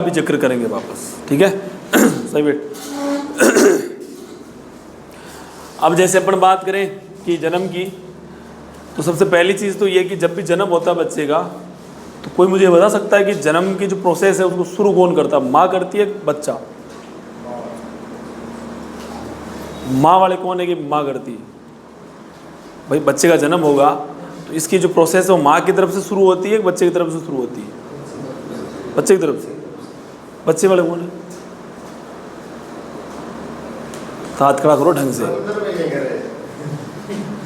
भी जिक्र करेंगे वापस, ठीक है। सही बेट। अब जैसे अपन बात करें कि जन्म की, तो सबसे पहली चीज़ तो ये कि जब भी जन्म होता है बच्चे का, तो कोई मुझे बता सकता है कि जन्म की जो प्रोसेस है उसको शुरू कौन करता है? माँ करती है, बच्चा? माँ वाले कौन है कि माँ करती है? भाई बच्चे का जन्म होगा तो इसकी जो प्रोसेस है वो माँ की तरफ से शुरू होती है, बच्चे की तरफ से शुरू होती है? बच्चे की तरफ से। बच्चे वाले कौन है? हाथ खड़ा करो ढंग से।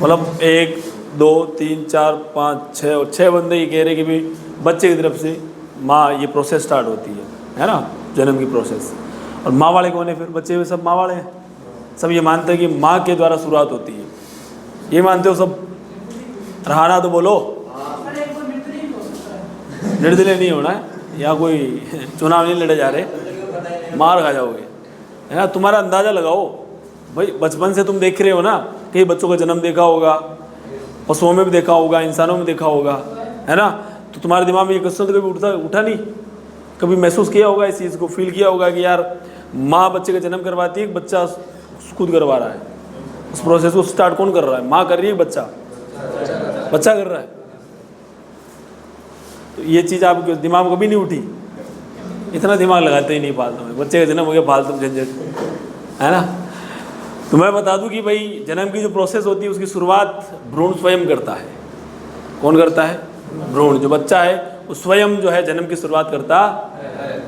मतलब 1 2 3 4 5 6 और 6 बंदे ये कह रहे कि भाई बच्चे की तरफ से माँ ये प्रोसेस स्टार्ट होती है ना, जन्म की प्रोसेस। और माँ वाले कौन है फिर? बच्चे में सब माँ वाले हैं। सब ये मानते हैं कि माँ के द्वारा शुरुआत होती है, ये मानते हो सब? रहाना तो बोलो। निर्दलीय नहीं होना है, या कोई चुनाव नहीं लड़े जा रहे, मार खा जाओगे, है ना। तुम्हारा अंदाज़ा लगाओ भाई, बचपन से तुम देख रहे हो ना, कई बच्चों का जन्म देखा होगा, पशुओं में भी देखा होगा, इंसानों में देखा होगा, है ना। तो तुम्हारे दिमाग में ये क्वेश्चन तो कभी उठा नहीं? कभी महसूस किया होगा इस चीज़ को, फील किया होगा कि यार माँ बच्चे का जन्म करवाती है, बच्चा खुद करवा रहा है? उस प्रोसेस को स्टार्ट कौन कर रहा है? माँ कर रही है, बच्चा कर रहा है? तो ये चीज़ आपके दिमाग में कभी नहीं उठी? इतना दिमाग लगाते ही नहीं फालतू में, बच्चे का जन्म हो गया फालतू झंझट, है ना। तो मैं बता दूं कि भाई जन्म की जो प्रोसेस होती है उसकी शुरुआत भ्रूण स्वयं करता है। कौन करता है? भ्रूण। जो बच्चा है वो स्वयं जो है जन्म की शुरुआत करता है।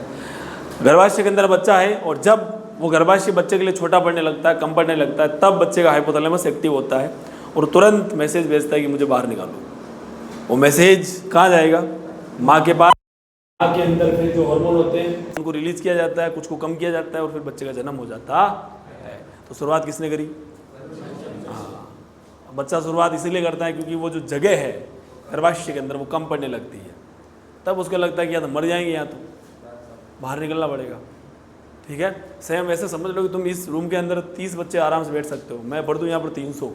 गर्भाशय के अंदर बच्चा है, और जब वो गर्भाशय बच्चे के लिए छोटा पड़ने लगता है, कम पड़ने लगता है, तब बच्चे का हाइपोथैलेमस एक्टिव होता है और तुरंत मैसेज भेजता है कि मुझे बाहर निकालो। वो मैसेज कहाँ जाएगा? माँ के पास। माँ के अंदर फिर जो हार्मोन होते हैं उनको रिलीज किया जाता है, कुछ को कम किया जाता है, और फिर बच्चे का जन्म हो जाता है। तो शुरुआत किसने करी? हाँ, बच्चा शुरुआत इसीलिए करता है क्योंकि वो जो जगह है गर्भाशय के अंदर वो कम पड़ने लगती है, तब उसको लगता है कि या तो मर जाएंगे या तो बाहर निकलना पड़ेगा, ठीक है। सेम वैसे समझ लो कि तुम इस रूम के अंदर 30 बच्चे आराम से बैठ सकते हो, मैं भर दूँ यहाँ पर 300,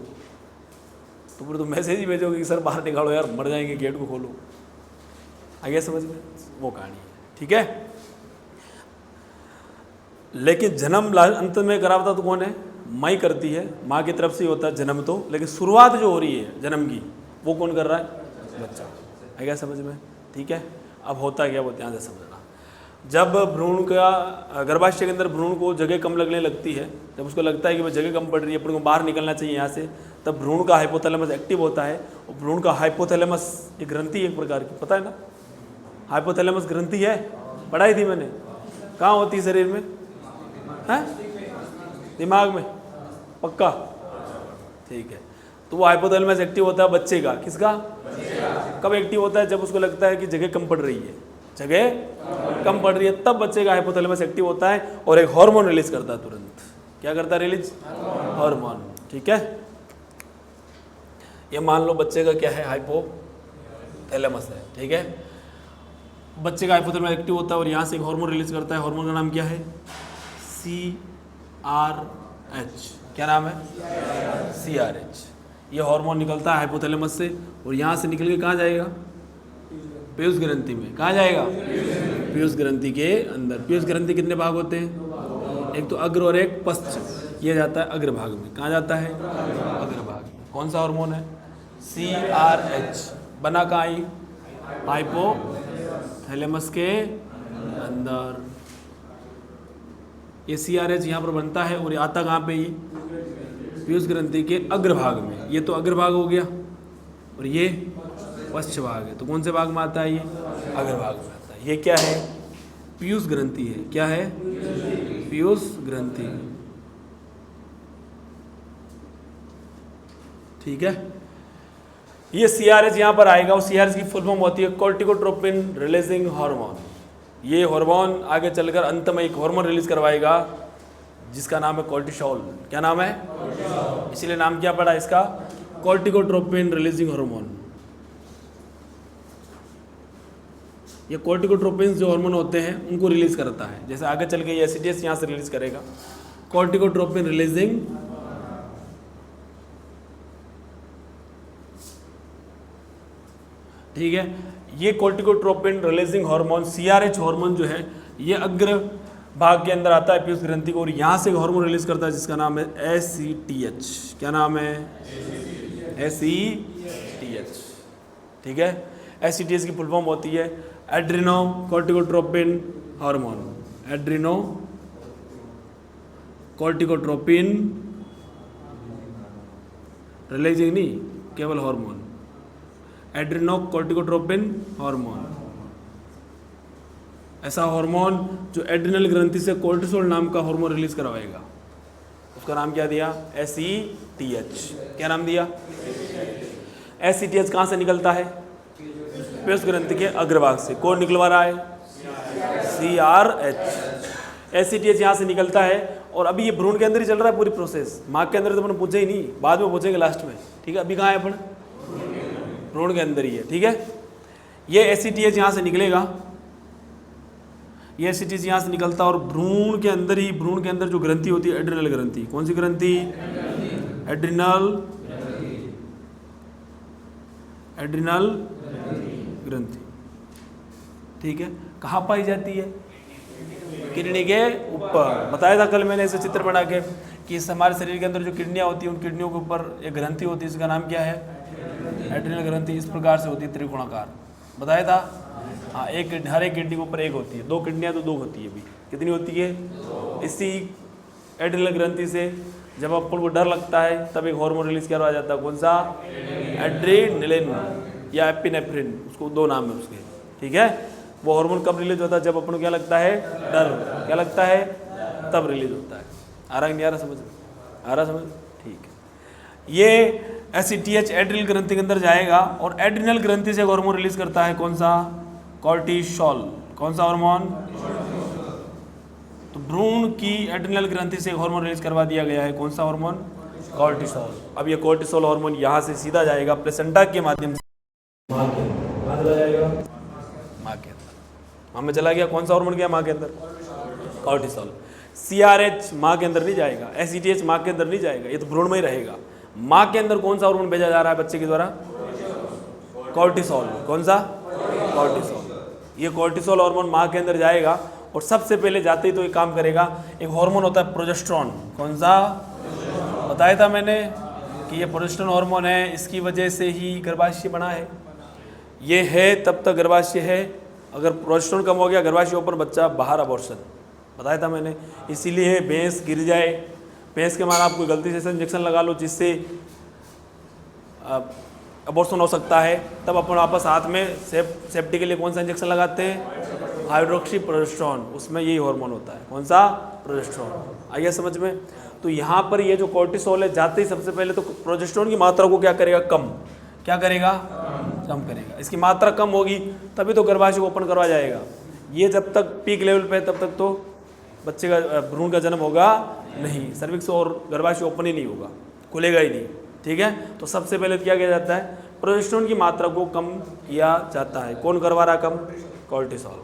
तो फिर तुम मैसेज ही भेजोगे कि सर बाहर निकालो यार, मर जाएंगे, गेट को खोलो। आगे समझ में? वो कहानी है, ठीक है। लेकिन जन्म अंत में करावता तो कौन है? माँ ही करती है, माँ की तरफ से ही होता है जन्म तो, लेकिन शुरुआत जो हो रही है जन्म की वो कौन कर रहा है? बच्चा। आगे समझ में? ठीक है। अब होता क्या, वो ध्यान से समझना। जब भ्रूण का गर्भाशय के अंदर भ्रूण को जगह कम लगने लगती है, जब उसको लगता है कि भाई जगह कम पड़ रही है, अपन को बाहर निकलना चाहिए यहाँ से, तब भ्रूण का हाइपोथैलेमस एक्टिव होता है। और भ्रूण का हाइपोथैलेमस एक ग्रंथि एक प्रकार की, पता है ना, हाइपोथैलेमस ग्रंथि है, पढ़ाई थी मैंने। कहाँ होती है शरीर में? है दिमाग में, पक्का? ठीक है। तो वो हाइपोथैलेमस एक्टिव होता है बच्चे का। किसका? कब एक्टिव होता है? जब उसको लगता है कि जगह कम पड़ रही है, जगह कम पड़ रही है, तब बच्चे का हाइपोथैलेमस एक्टिव होता है और एक हार्मोन रिलीज करता है तुरंत। क्या करता है? रिलीज हार्मोन, ठीक है। ये मान लो बच्चे का क्या है? हाइपोथैलेमस है, ठीक है। बच्चे का हाइपोथैलेमस एक्टिव होता है और यहाँ से एक हार्मोन रिलीज करता है। हार्मोन का नाम क्या है? CRH। क्या नाम है? CRH। ये हार्मोन निकलता है हाइपोथैलेमस से और यहाँ से निकल के कहाँ जाएगा? पीयूष ग्रंथि में। कहाँ जाएगा? पीयूष ग्रंथि के अंदर। पीयूष ग्रंथि कितने भाग होते हैं? एक तो अग्र और एक पश्च। ये जाता है अग्रभाग में। कहाँ जाता है? अग्रभाग में। कौन सा हार्मोन है? CRH। बना कहाँ? आई हाइपोथैलेमस के अंदर। ये CRH यहाँ पर बनता है और ये आता कहाँ पे? ये पीयूष ग्रंथि के अग्रभाग में। ये तो अग्रभाग हो गया और ये पश्च भाग है। तो कौन से भाग में आता है? ये अग्रभाग में आता है। ये क्या है? पीयूष ग्रंथि है। क्या है? पीयूष ग्रंथि, ठीक है। ये CRH यहाँ पर आएगा और CRH की फुल फॉर्म होती है कोर्टिकोट्रोपिन रिलीजिंग हार्मोन। ये हार्मोन आगे चलकर अंत में एक हार्मोन रिलीज करवाएगा जिसका नाम है कोर्टिसोल। क्या नाम है? इसीलिए नाम क्या पड़ा इसका? कोर्टिकोट्रोपिन रिलीजिंग हार्मोन। ये कोर्टिकोट्रोपिन जो हार्मोन होते हैं उनको रिलीज करता है। जैसे आगे चल के ये एसिडियस यहाँ से रिलीज करेगा, कोर्टिकोट्रोपिन रिलीजिंग, ठीक है। ये कोर्टिकोट्रोपिन रिलीजिंग हार्मोन CRH हार्मोन जो है ये अग्र भाग के अंदर आता है पीयूष ग्रंथि को, और यहाँ से हार्मोन रिलीज करता है जिसका नाम है ACTH। क्या नाम है? ACTH। ठीक है, ACTH की फुल फॉर्म होती है एड्रिनो कॉर्टिकोट्रोपिन हार्मोन। एड्रिनो कॉर्टिकोट्रोपिन रिलीजिंग नहीं, केवल हार्मोन, एड्रिनो कॉर्टिकोट्रोपिन हार्मोन। ऐसा हार्मोन जो एड्रिनल ग्रंथि से कोर्टिसोल नाम का हार्मोन रिलीज करवाएगा, उसका नाम क्या दिया? ACTH। क्या नाम दिया? ACTH कहाँ से निकलता है? पीयूष ग्रंथि के अग्रभाग से। कौन निकलवा रहा है? CRH। ACTH यहाँ से निकलता है, और अभी ये भ्रूण के अंदर ही चल रहा है पूरी प्रोसेस। माँ के अंदर तो अपन पूछे ही नहीं, बाद में पूछेंगे लास्ट में। ठीक है, अभी कहाँ है अपन? भ्रूण के अंदर ही है। ठीक है, ये ACTH यहाँ से निकलेगा, ये ACTH यहाँ से निकलता है, और भ्रूण के अंदर ही, भ्रूण के अंदर जो ग्रंथि होती है एड्रिनल ग्रंथि। कौन सी ग्रंथि? एड्रिनल ग्रंथि। ठीक है, कहाँ पाई जाती है? किडनी के ऊपर। बताया था कल मैंने ऐसे चित्र बना के कि हमारे शरीर के अंदर जो किडनियाँ होती हैं उन किडनियों के ऊपर एक ग्रंथि होती है, इसका नाम क्या है? एड्रिनल ग्रंथि। इस प्रकार से होती है, त्रिकोणाकार। बताया था। हाँ, हर एक किडनी के ऊपर एक होती है। दो किडनियाँ तो दो होती है। अभी कितनी होती है? इसी एड्रिनल ग्रंथि से जब अपन को डर लगता है तब एक हार्मोन रिलीज करवाया जाता है। कौन सा? एड्रेनलिन या एपिनेफ्रिन, उसको दो नाम है उसके। ठीक है, वो हार्मोन कब रिलीज होता है? जब अपन को क्या लगता है? डर। क्या लगता है? तब रिलीज होता है। आ रहा नहीं आ रहा समझ? आ रहा समझ? ठीक है, ये ACTH एड्रिनल ग्रंथि के अंदर जाएगा, और एड्रिनल ग्रंथि से हार्मोन रिलीज करता है। कौन सा? कॉर्टिसोल। कौन सा हार्मोन? तो भ्रूण की एड्रिनल ग्रंथि से हार्मोन रिलीज करवा दिया गया है। कौन सा हार्मोन? कॉर्टिसोल। अब ये कॉर्टिसोल हार्मोन यहाँ से सीधा जाएगा प्लेसेंटा के माध्यम से माँ के अंदर। कहाँ चला जाएगा? माँ के अंदर। माँ में चला गया। कौन सा हार्मोन गया माँ के अंदर? कॉर्टिसोल। CRH माँ के अंदर नहीं जाएगा, ACTH माँ के अंदर नहीं जाएगा, ये तो भ्रूण में ही रहेगा। माँ के अंदर कौन सा हार्मोन भेजा जा रहा है बच्चे के द्वारा? कॉर्टिसोल। कौन सा? कॉर्टिसोल। ये कॉर्टिसोल हार्मोन माँ के अंदर जाएगा, और सबसे पहले जाते ही तो एक काम करेगा, एक हार्मोन होता है प्रोजेस्टेरोन। कौन सा? बताया था मैंने कि ये प्रोजेस्टेरोन हार्मोन है, इसकी वजह से ही गर्भाशय बना है। ये है तब तक गर्भाशय है, अगर प्रोजेस्टेरोन कम हो गया गर्भाशय ऊपर, बच्चा बाहर, अबॉर्शन। बताया था मैंने। इसीलिए भैंस गिर जाए, भैंस के माना आप कोई गलती से इंजेक्शन लगा लो जिससे अबॉर्शन हो सकता है, तब अपन वापस हाथ में सेफ्टी के लिए कौन सा इंजेक्शन लगाते हैं? Hydroxy progesterone. उसमें यही हार्मोन होता है। कौन सा? प्रोजेस्टेरोन। आइए समझ में। तो यहाँ पर ये जो कॉर्टिसोल है, जाते ही सबसे पहले तो प्रोजेस्टेरोन की मात्रा को क्या करेगा? कम। क्या करेगा? कम करेगा। इसकी मात्रा कम होगी तभी तो गर्भाशय को ओपन करवा जाएगा। ये जब तक पीक लेवल पे है तब तक तो बच्चे का भ्रूण का जन्म होगा नहीं, सर्विक्स और गर्भाशय ओपन ही नहीं होगा, खुलेगा ही नहीं। ठीक है, तो सबसे पहले क्या किया जाता है? प्रोजेस्टेरोन की मात्रा को कम किया जाता है। कौन करवा रहा है कम? कॉर्टिसोल।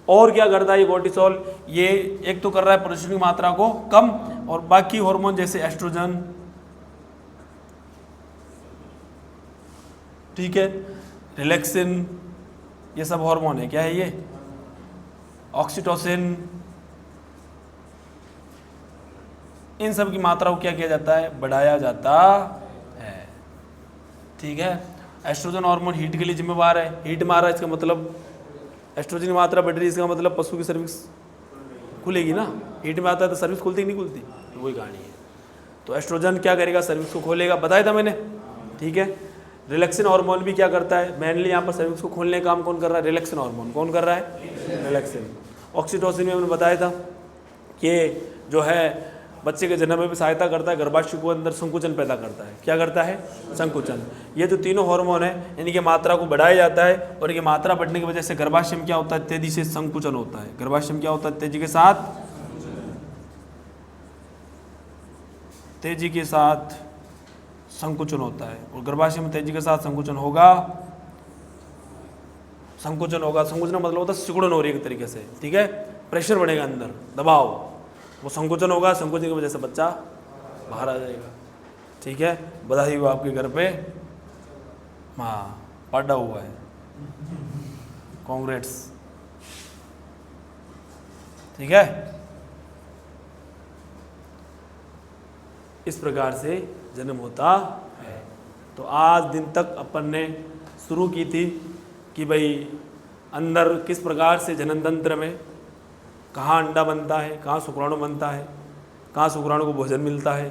और क्या करता है ये कॉर्टिसोल? ये एक तो कर रहा है प्रोजेस्टेरोन की मात्रा को कम, और बाकी हार्मोन जैसे एस्ट्रोजन, ठीक है, रिलैक्सिन, ये सब हार्मोन है। क्या है ये? ऑक्सीटोसिन, इन सब की मात्रा को क्या किया जाता है? बढ़ाया जाता है। ठीक है, एस्ट्रोजन हार्मोन हीट के लिए जिम्मेवार है। हीट में आ रहा है, इसका मतलब एस्ट्रोजन की मात्रा बढ़ रही है, इसका मतलब पशु की सर्विक्स खुलेगी ना। हीट में आता है तो सर्विक्स खुलती नहीं खुलती, तो वही कहानी है। तो एस्ट्रोजन क्या करेगा? सर्विक्स को खोलेगा। बताया था मैंने। ठीक है, रिलैक्सिन हार्मोन भी क्या करता है? मेनली यहाँ पर सर्विक्स को खोलने का काम कौन कर रहा है? Relaxin hormone. कौन कर रहा है? रिलैक्सिन। ऑक्सीटोसिन में मैंने बताया था कि जो है बच्चे के जन्म में भी सहायता करता है, गर्भाशय को अंदर संकुचन पैदा करता है। क्या करता है? संकुचन। ये जो तीनों हार्मोन है इनकी मात्रा को बढ़ाया जाता है, और इनकी मात्रा बढ़ने की वजह से गर्भाशय में क्या होता है? तेजी से संकुचन होता है। गर्भाशय में क्या होता है? तेजी के साथ संकुचन होता है, और गर्भाशय में तेजी के साथ संकुचन होगा। संकुचन मतलब होता है सिकुड़न हो रही है एक तरीके से। ठीक है, प्रेशर बढ़ेगा अंदर, दबाव, वो संकुचन होगा। संकुचन की वजह से बच्चा बाहर आ जाएगा। ठीक है, बधाई हो आपके घर पे, हाँ, पड़ा हुआ है, कांग्रेट्स। ठीक है। इस प्रकार से जन्म होता है। तो आज दिन तक अपन ने शुरू की थी कि भाई अंदर किस प्रकार से जनन तंत्र में कहाँ अंडा बनता है, कहाँ शुक्राणु बनता है, कहाँ शुक्राणु को भोजन मिलता है,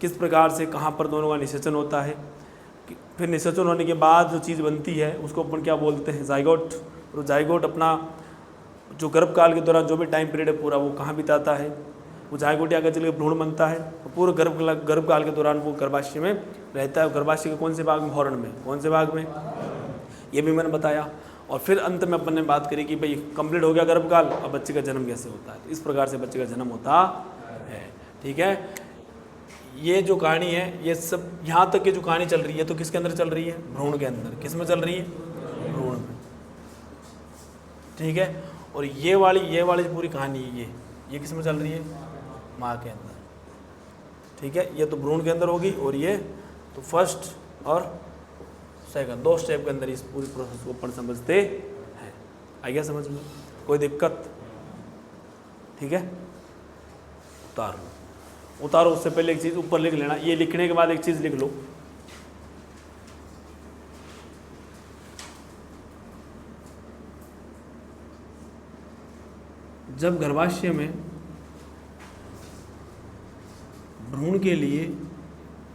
किस प्रकार से कहाँ पर दोनों का निषेचन होता है, फिर निषेचन होने के बाद जो चीज़ बनती है उसको अपन क्या बोलते हैं, जाइगोट। और जाइगोट अपना जो गर्भकाल के दौरान जो भी टाइम पीरियड है पूरा वो कहाँ बिताता है, वो जाइगोट आगे चल के भ्रूण बनता है और पूरे गर्भकाल के दौरान वो गर्भाशय में रहता है। गर्भाशय के कौन से भाग में, हॉर्न में, कौन से भाग में, ये भी मैंने बताया। और फिर अंत में अपन ने बात करी कि भाई कंप्लीट हो गया गर्भकाल, अब बच्चे का जन्म कैसे होता है। इस प्रकार से बच्चे का जन्म होता है। ठीक है, ये जो कहानी है ये सब यहाँ तक की जो कहानी चल रही है तो किसके अंदर चल रही है, भ्रूण के अंदर। किस में चल रही है, भ्रूण में। ठीक है, और ये वाली पूरी कहानी ये किस में चल रही है, माँ के अंदर। ठीक है, ये तो भ्रूण के अंदर होगी और ये तो फर्स्ट और सेकंड 2 स्टेप के अंदर इस पूरी प्रोसेस को अपन समझते हैं। आ गया समझ में, कोई दिक्कत। ठीक है, उतारो। उससे पहले एक चीज़ ऊपर लिख लेना, ये लिखने के बाद एक चीज़ लिख लो, जब गर्भाशय में भ्रूण के लिए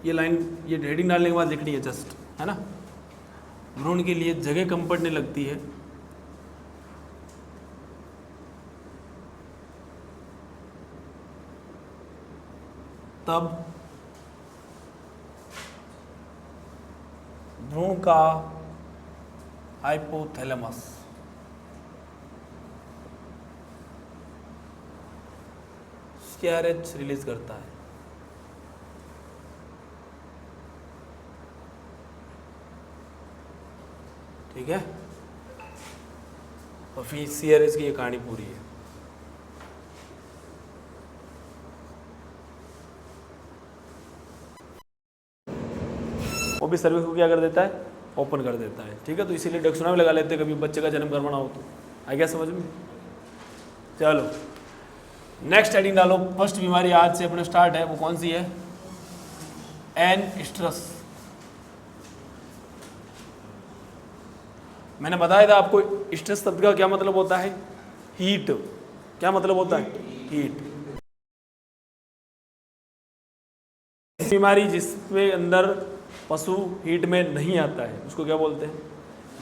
ये लाइन, ये हेडिंग डालने के बाद लिखनी है जस्ट, है ना। भ्रूण के लिए जगह कम पड़ने लगती है तब भ्रूण का हाइपोथैलेमस CRH रिलीज करता है। ठीक है, और फिर CRH की ये कहानी पूरी है। वो भी सर्विस को क्या कर देता है, ओपन कर देता है। ठीक है, तो इसीलिए डेक्सोना में लगा लेते हैं कभी बच्चे का जन्म करवाना हो तो। आ गया समझ में। चलो नेक्स्ट हेडिंग डालो। फर्स्ट बीमारी आज से अपने स्टार्ट है, वो कौन सी है, एन-स्ट्रस। मैंने बताया था आपको स्ट्रेस शब्द का क्या मतलब होता है, हीट। क्या मतलब होता है, हीट। बीमारी जिसके अंदर पशु हीट में नहीं आता है उसको क्या बोलते हैं,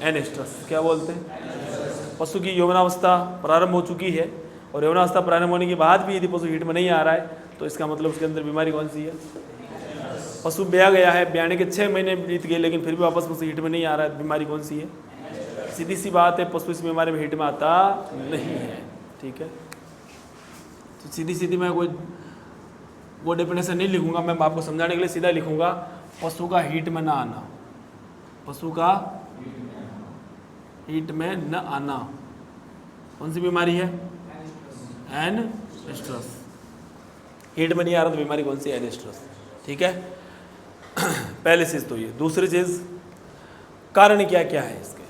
एन-स्ट्रस। क्या बोलते हैं, पशु की यौवनावस्था प्रारंभ हो चुकी है और यौवनावस्था प्रारंभ होने के बाद भी यदि पशु हीट में नहीं आ रहा है तो इसका मतलब उसके अंदर बीमारी कौन सी है, पशु ब्याह गया है, ब्याहने के 6 महीने बीत गए लेकिन फिर भी वापस पशु हीट में नहीं आ रहा है, बीमारी कौन सी है। सीधी सी बात है, पशु इस बीमारी में हीट में आता नहीं है। ठीक है, तो सीधी मैं कोई वो डेफिनेशन नहीं लिखूंगा, मैं आपको समझाने के लिए सीधा लिखूंगा, पशु का हीट में ना आना। पशु का हीट में न आना कौन सी बीमारी है, एन-स्ट्रस। हीट में नहीं आ रहा तो बीमारी कौन सी, एन-स्ट्रस। ठीक है, पहली चीज़ तो ये। दूसरी चीज़, कारण क्या क्या है इसके,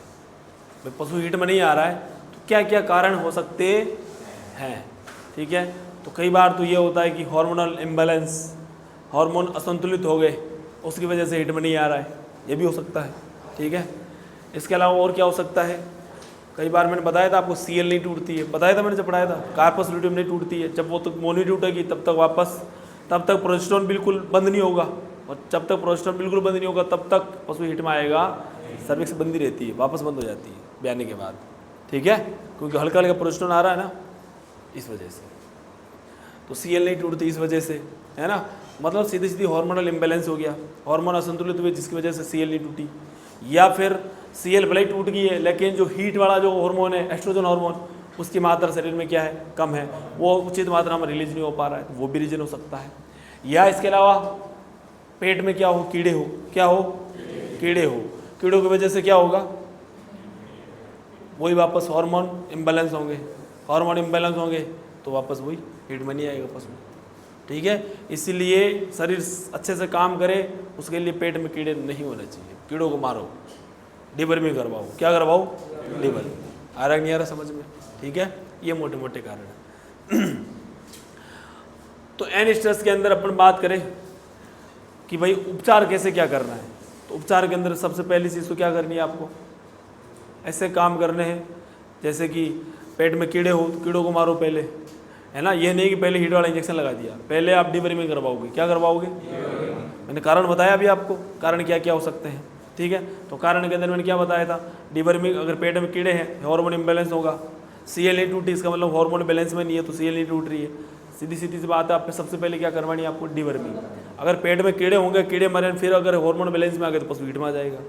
भाई पशु हीट में नहीं आ रहा है तो क्या क्या कारण हो सकते हैं। ठीक है, तो कई बार तो ये होता है कि हार्मोनल इम्बैलेंस, हार्मोन असंतुलित हो गए, उसकी वजह से हीट में नहीं आ रहा है, ये भी हो सकता है। ठीक है, इसके अलावा और क्या हो सकता है, कई बार मैंने बताया था आपको CL नहीं टूटती है, बताया था मैंने जब पढ़ाया था, कार्पस ल्यूटियम नहीं टूटती है, जब वो तक मोनी टूटेगी तब तक प्रोजेस्टेरोन बिल्कुल बंद नहीं होगा, और जब तक प्रोजेस्टेरोन बिल्कुल बंद नहीं होगा तब तक पशु हीट में आएगा, सर्विक्स बंदी रहती है, वापस बंद हो जाती है ब्याहने के बाद। ठीक है, क्योंकि हल्का हल्का प्रोजेस्टेरोन आ रहा है ना, इस वजह से तो CL नहीं टूटती, इस वजह से, है ना। मतलब सीधी सीधी हार्मोनल इम्बैलेंस हो गया, हार्मोन असंतुलित हुए जिसकी वजह से CL नहीं टूटी, या फिर CL भले ही टूट गई है लेकिन जो हीट वाला जो हार्मोन है, एस्ट्रोजन हार्मोन, उसकी मात्रा शरीर में क्या है, कम है, वो उचित मात्रा में रिलीज नहीं हो पा रहा है, तो वो भी रीजन हो सकता है। या इसके अलावा पेट में क्या हो, कीड़े हो, क्या हो, कीड़े हो, कीड़ों की वजह से क्या होगा, वही वापस हार्मोन इम्बैलेंस होंगे, हार्मोन इम्बैलेंस होंगे तो वापस वही हीट में नहीं आएगा पशु। ठीक है, इसीलिए शरीर अच्छे से काम करे उसके लिए पेट में कीड़े नहीं होने चाहिए, कीड़ों को मारो, डिवर्मिंग करवाओ। क्या करवाओ, डिवर्मिंग। आ रहा नहीं आ रहा समझ में। ठीक है, ये मोटे मोटे कारण है। तो एन स्ट्रेस के अंदर अपन बात करें कि भाई उपचार कैसे क्या करना है, तो उपचार के अंदर सबसे पहली चीज़ तो क्या करनी है, आपको ऐसे काम करने हैं जैसे कि पेट में कीड़े हो तो कीड़ों को मारो पहले, है ना। ये नहीं कि पहले हीट वाला इंजेक्शन लगा दिया, पहले आप डीवर्मिंग करवाओगे। क्या करवाओगे? मैंने कारण बताया अभी आपको, कारण क्या क्या हो सकते हैं, ठीक है। तो कारण के अंदर मैंने क्या बताया था, डीवर्मिंग, अगर पेट में कीड़े हैं, हार्मोन इम्बैलेंस होगा, CL नहीं टूटी, इसका मतलब हार्मोन बैलेंस में नहीं है, तो CL नहीं टूट रही है। सीधी सीधी सी बात है, आप सबसे पहले क्या करवानी है आपको, डीवर्मिंग। अगर पेट में कीड़े होंगे, कीड़े मरे, फिर अगर हार्मोन बैलेंस में आ गए तो पशु हीट में आ जाएगा।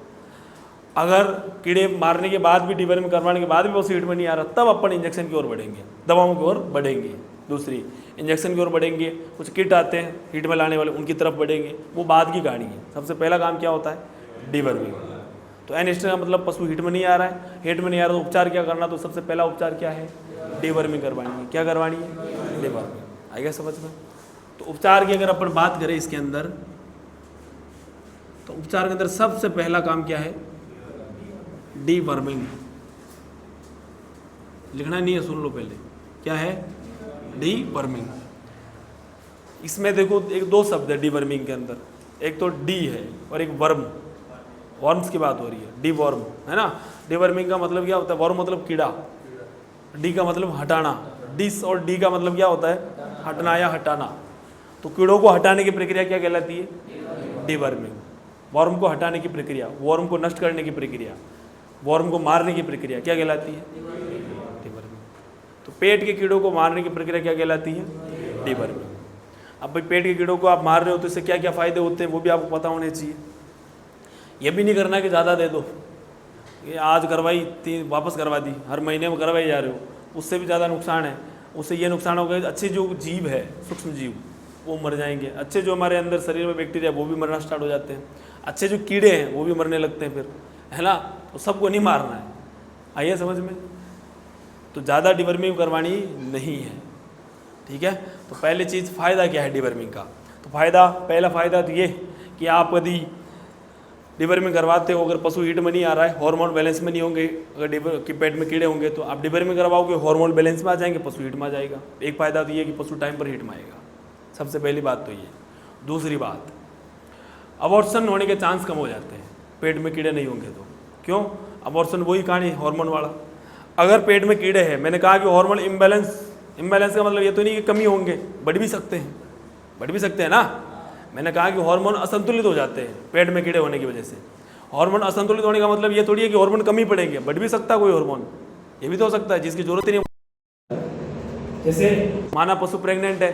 अगर कीड़े मारने के बाद भी, डीवर्मिंग करवाने के बाद भी पशु हीट में नहीं आ रहा, तब अपन इंजेक्शन की ओर बढ़ेंगे, दवाओं की ओर बढ़ेंगे। दूसरी इंजेक्शन की ओर बढ़ेंगे, कुछ किट आते हैं हीट में लाने वाले, उनकी तरफ बढ़ेंगे, वो बाद की कहानी है। सबसे पहला काम क्या होता है, डीवर्मिंग। तो एन स्ट्रेस का मतलब पशु हीट में नहीं आ रहा है, हीट में नहीं आ रहा तो उपचार क्या करना, तो सबसे पहला उपचार क्या है, डीवर्मिंग करवानी है। क्या करवानी है? डीवर्मिंग। आएगा समझ में? तो उपचार की अगर अपन बात करें इसके अंदर, तो उपचार के अंदर सबसे पहला काम क्या है, डीवर्मिंग। लिखना नहीं है, सुन लो पहले, क्या है, डीवर्मिंग। इसमें देखो एक दो शब्द है डीवर्मिंग के अंदर, एक तो डी है और एक वर्म, वर्म्स की बात हो रही है, डी वर्म, है ना। डीवर्मिंग का मतलब क्या होता है, वर्म मतलब कीड़ा, डी का मतलब हटाना, डिस और डी का मतलब क्या होता है, हटना या हटाना। तो कीड़ों को हटाने की प्रक्रिया क्या कहलाती है, डीवर्मिंग। वर्म को हटाने की प्रक्रिया, वर्म को नष्ट करने की प्रक्रिया, वर्म को मारने की प्रक्रिया क्या कहलाती है, डीवर्मिंग। तो पेट के कीड़ों को मारने की प्रक्रिया क्या कहलाती है, डीवर्मिंग। अब भाई पेट के कीड़ों को आप मार रहे हो तो इससे क्या क्या फायदे होते हैं वो भी आपको पता होने चाहिए। ये भी नहीं करना कि ज़्यादा दे दो, ये आज करवाई 3 वापस करवा दी, हर महीने में करवाई जा रहे हो, उससे भी ज़्यादा नुकसान है। उससे ये नुकसान होगा, अच्छे जो जीव है, सूक्ष्म जीव, वो मर जाएंगे। अच्छे जो हमारे अंदर शरीर में बैक्टीरिया, वो भी मरना स्टार्ट हो जाते हैं। अच्छे जो कीड़े हैं वो भी मरने लगते हैं फिर, है ना। तो सबको नहीं मारना है, आइए समझ में। तो ज़्यादा डीवर्मिंग करवानी नहीं है, ठीक है। तो पहली चीज़, फ़ायदा क्या है डीवर्मिंग का, तो फ़ायदा, पहला फ़ायदा तो ये कि आप यदि डीवर्मिंग करवाते हो, अगर पशु हीट में नहीं आ रहा है, हार्मोन बैलेंस में नहीं होंगे, अगर की पेट में कीड़े होंगे तो आप डीवर्मिंग करवाओगे, हार्मोन बैलेंस में आ जाएंगे, पशु हीट में आ जाएगा। एक फ़ायदा तो ये कि पशु टाइम पर हीट में आएगा, सबसे पहली बात तो ये। दूसरी बात, अबॉर्शन होने के चांस कम हो जाते हैं पेट में कीड़े नहीं होंगे तो। क्यों? अबॉर्शन वही कहानी, हार्मोन वाला। अगर पेट में कीड़े हैं, मैंने कहा कि हार्मोन इम्बैलेंस, इम्बैलेंस का मतलब ये तो नहीं कि कमी होंगे, बढ़ भी सकते हैं, बढ़ भी सकते हैं ना। मैंने कहा कि हार्मोन असंतुलित हो जाते हैं पेट में कीड़े होने की वजह से। हार्मोन असंतुलित होने का मतलब ये थोड़ी है कि हार्मोन कमी पड़ेंगे, बढ़ भी सकता है कोई हार्मोन, ये भी तो हो सकता है जिसकी जरूरत ही नहीं। जैसे माना पशु प्रेग्नेंट है,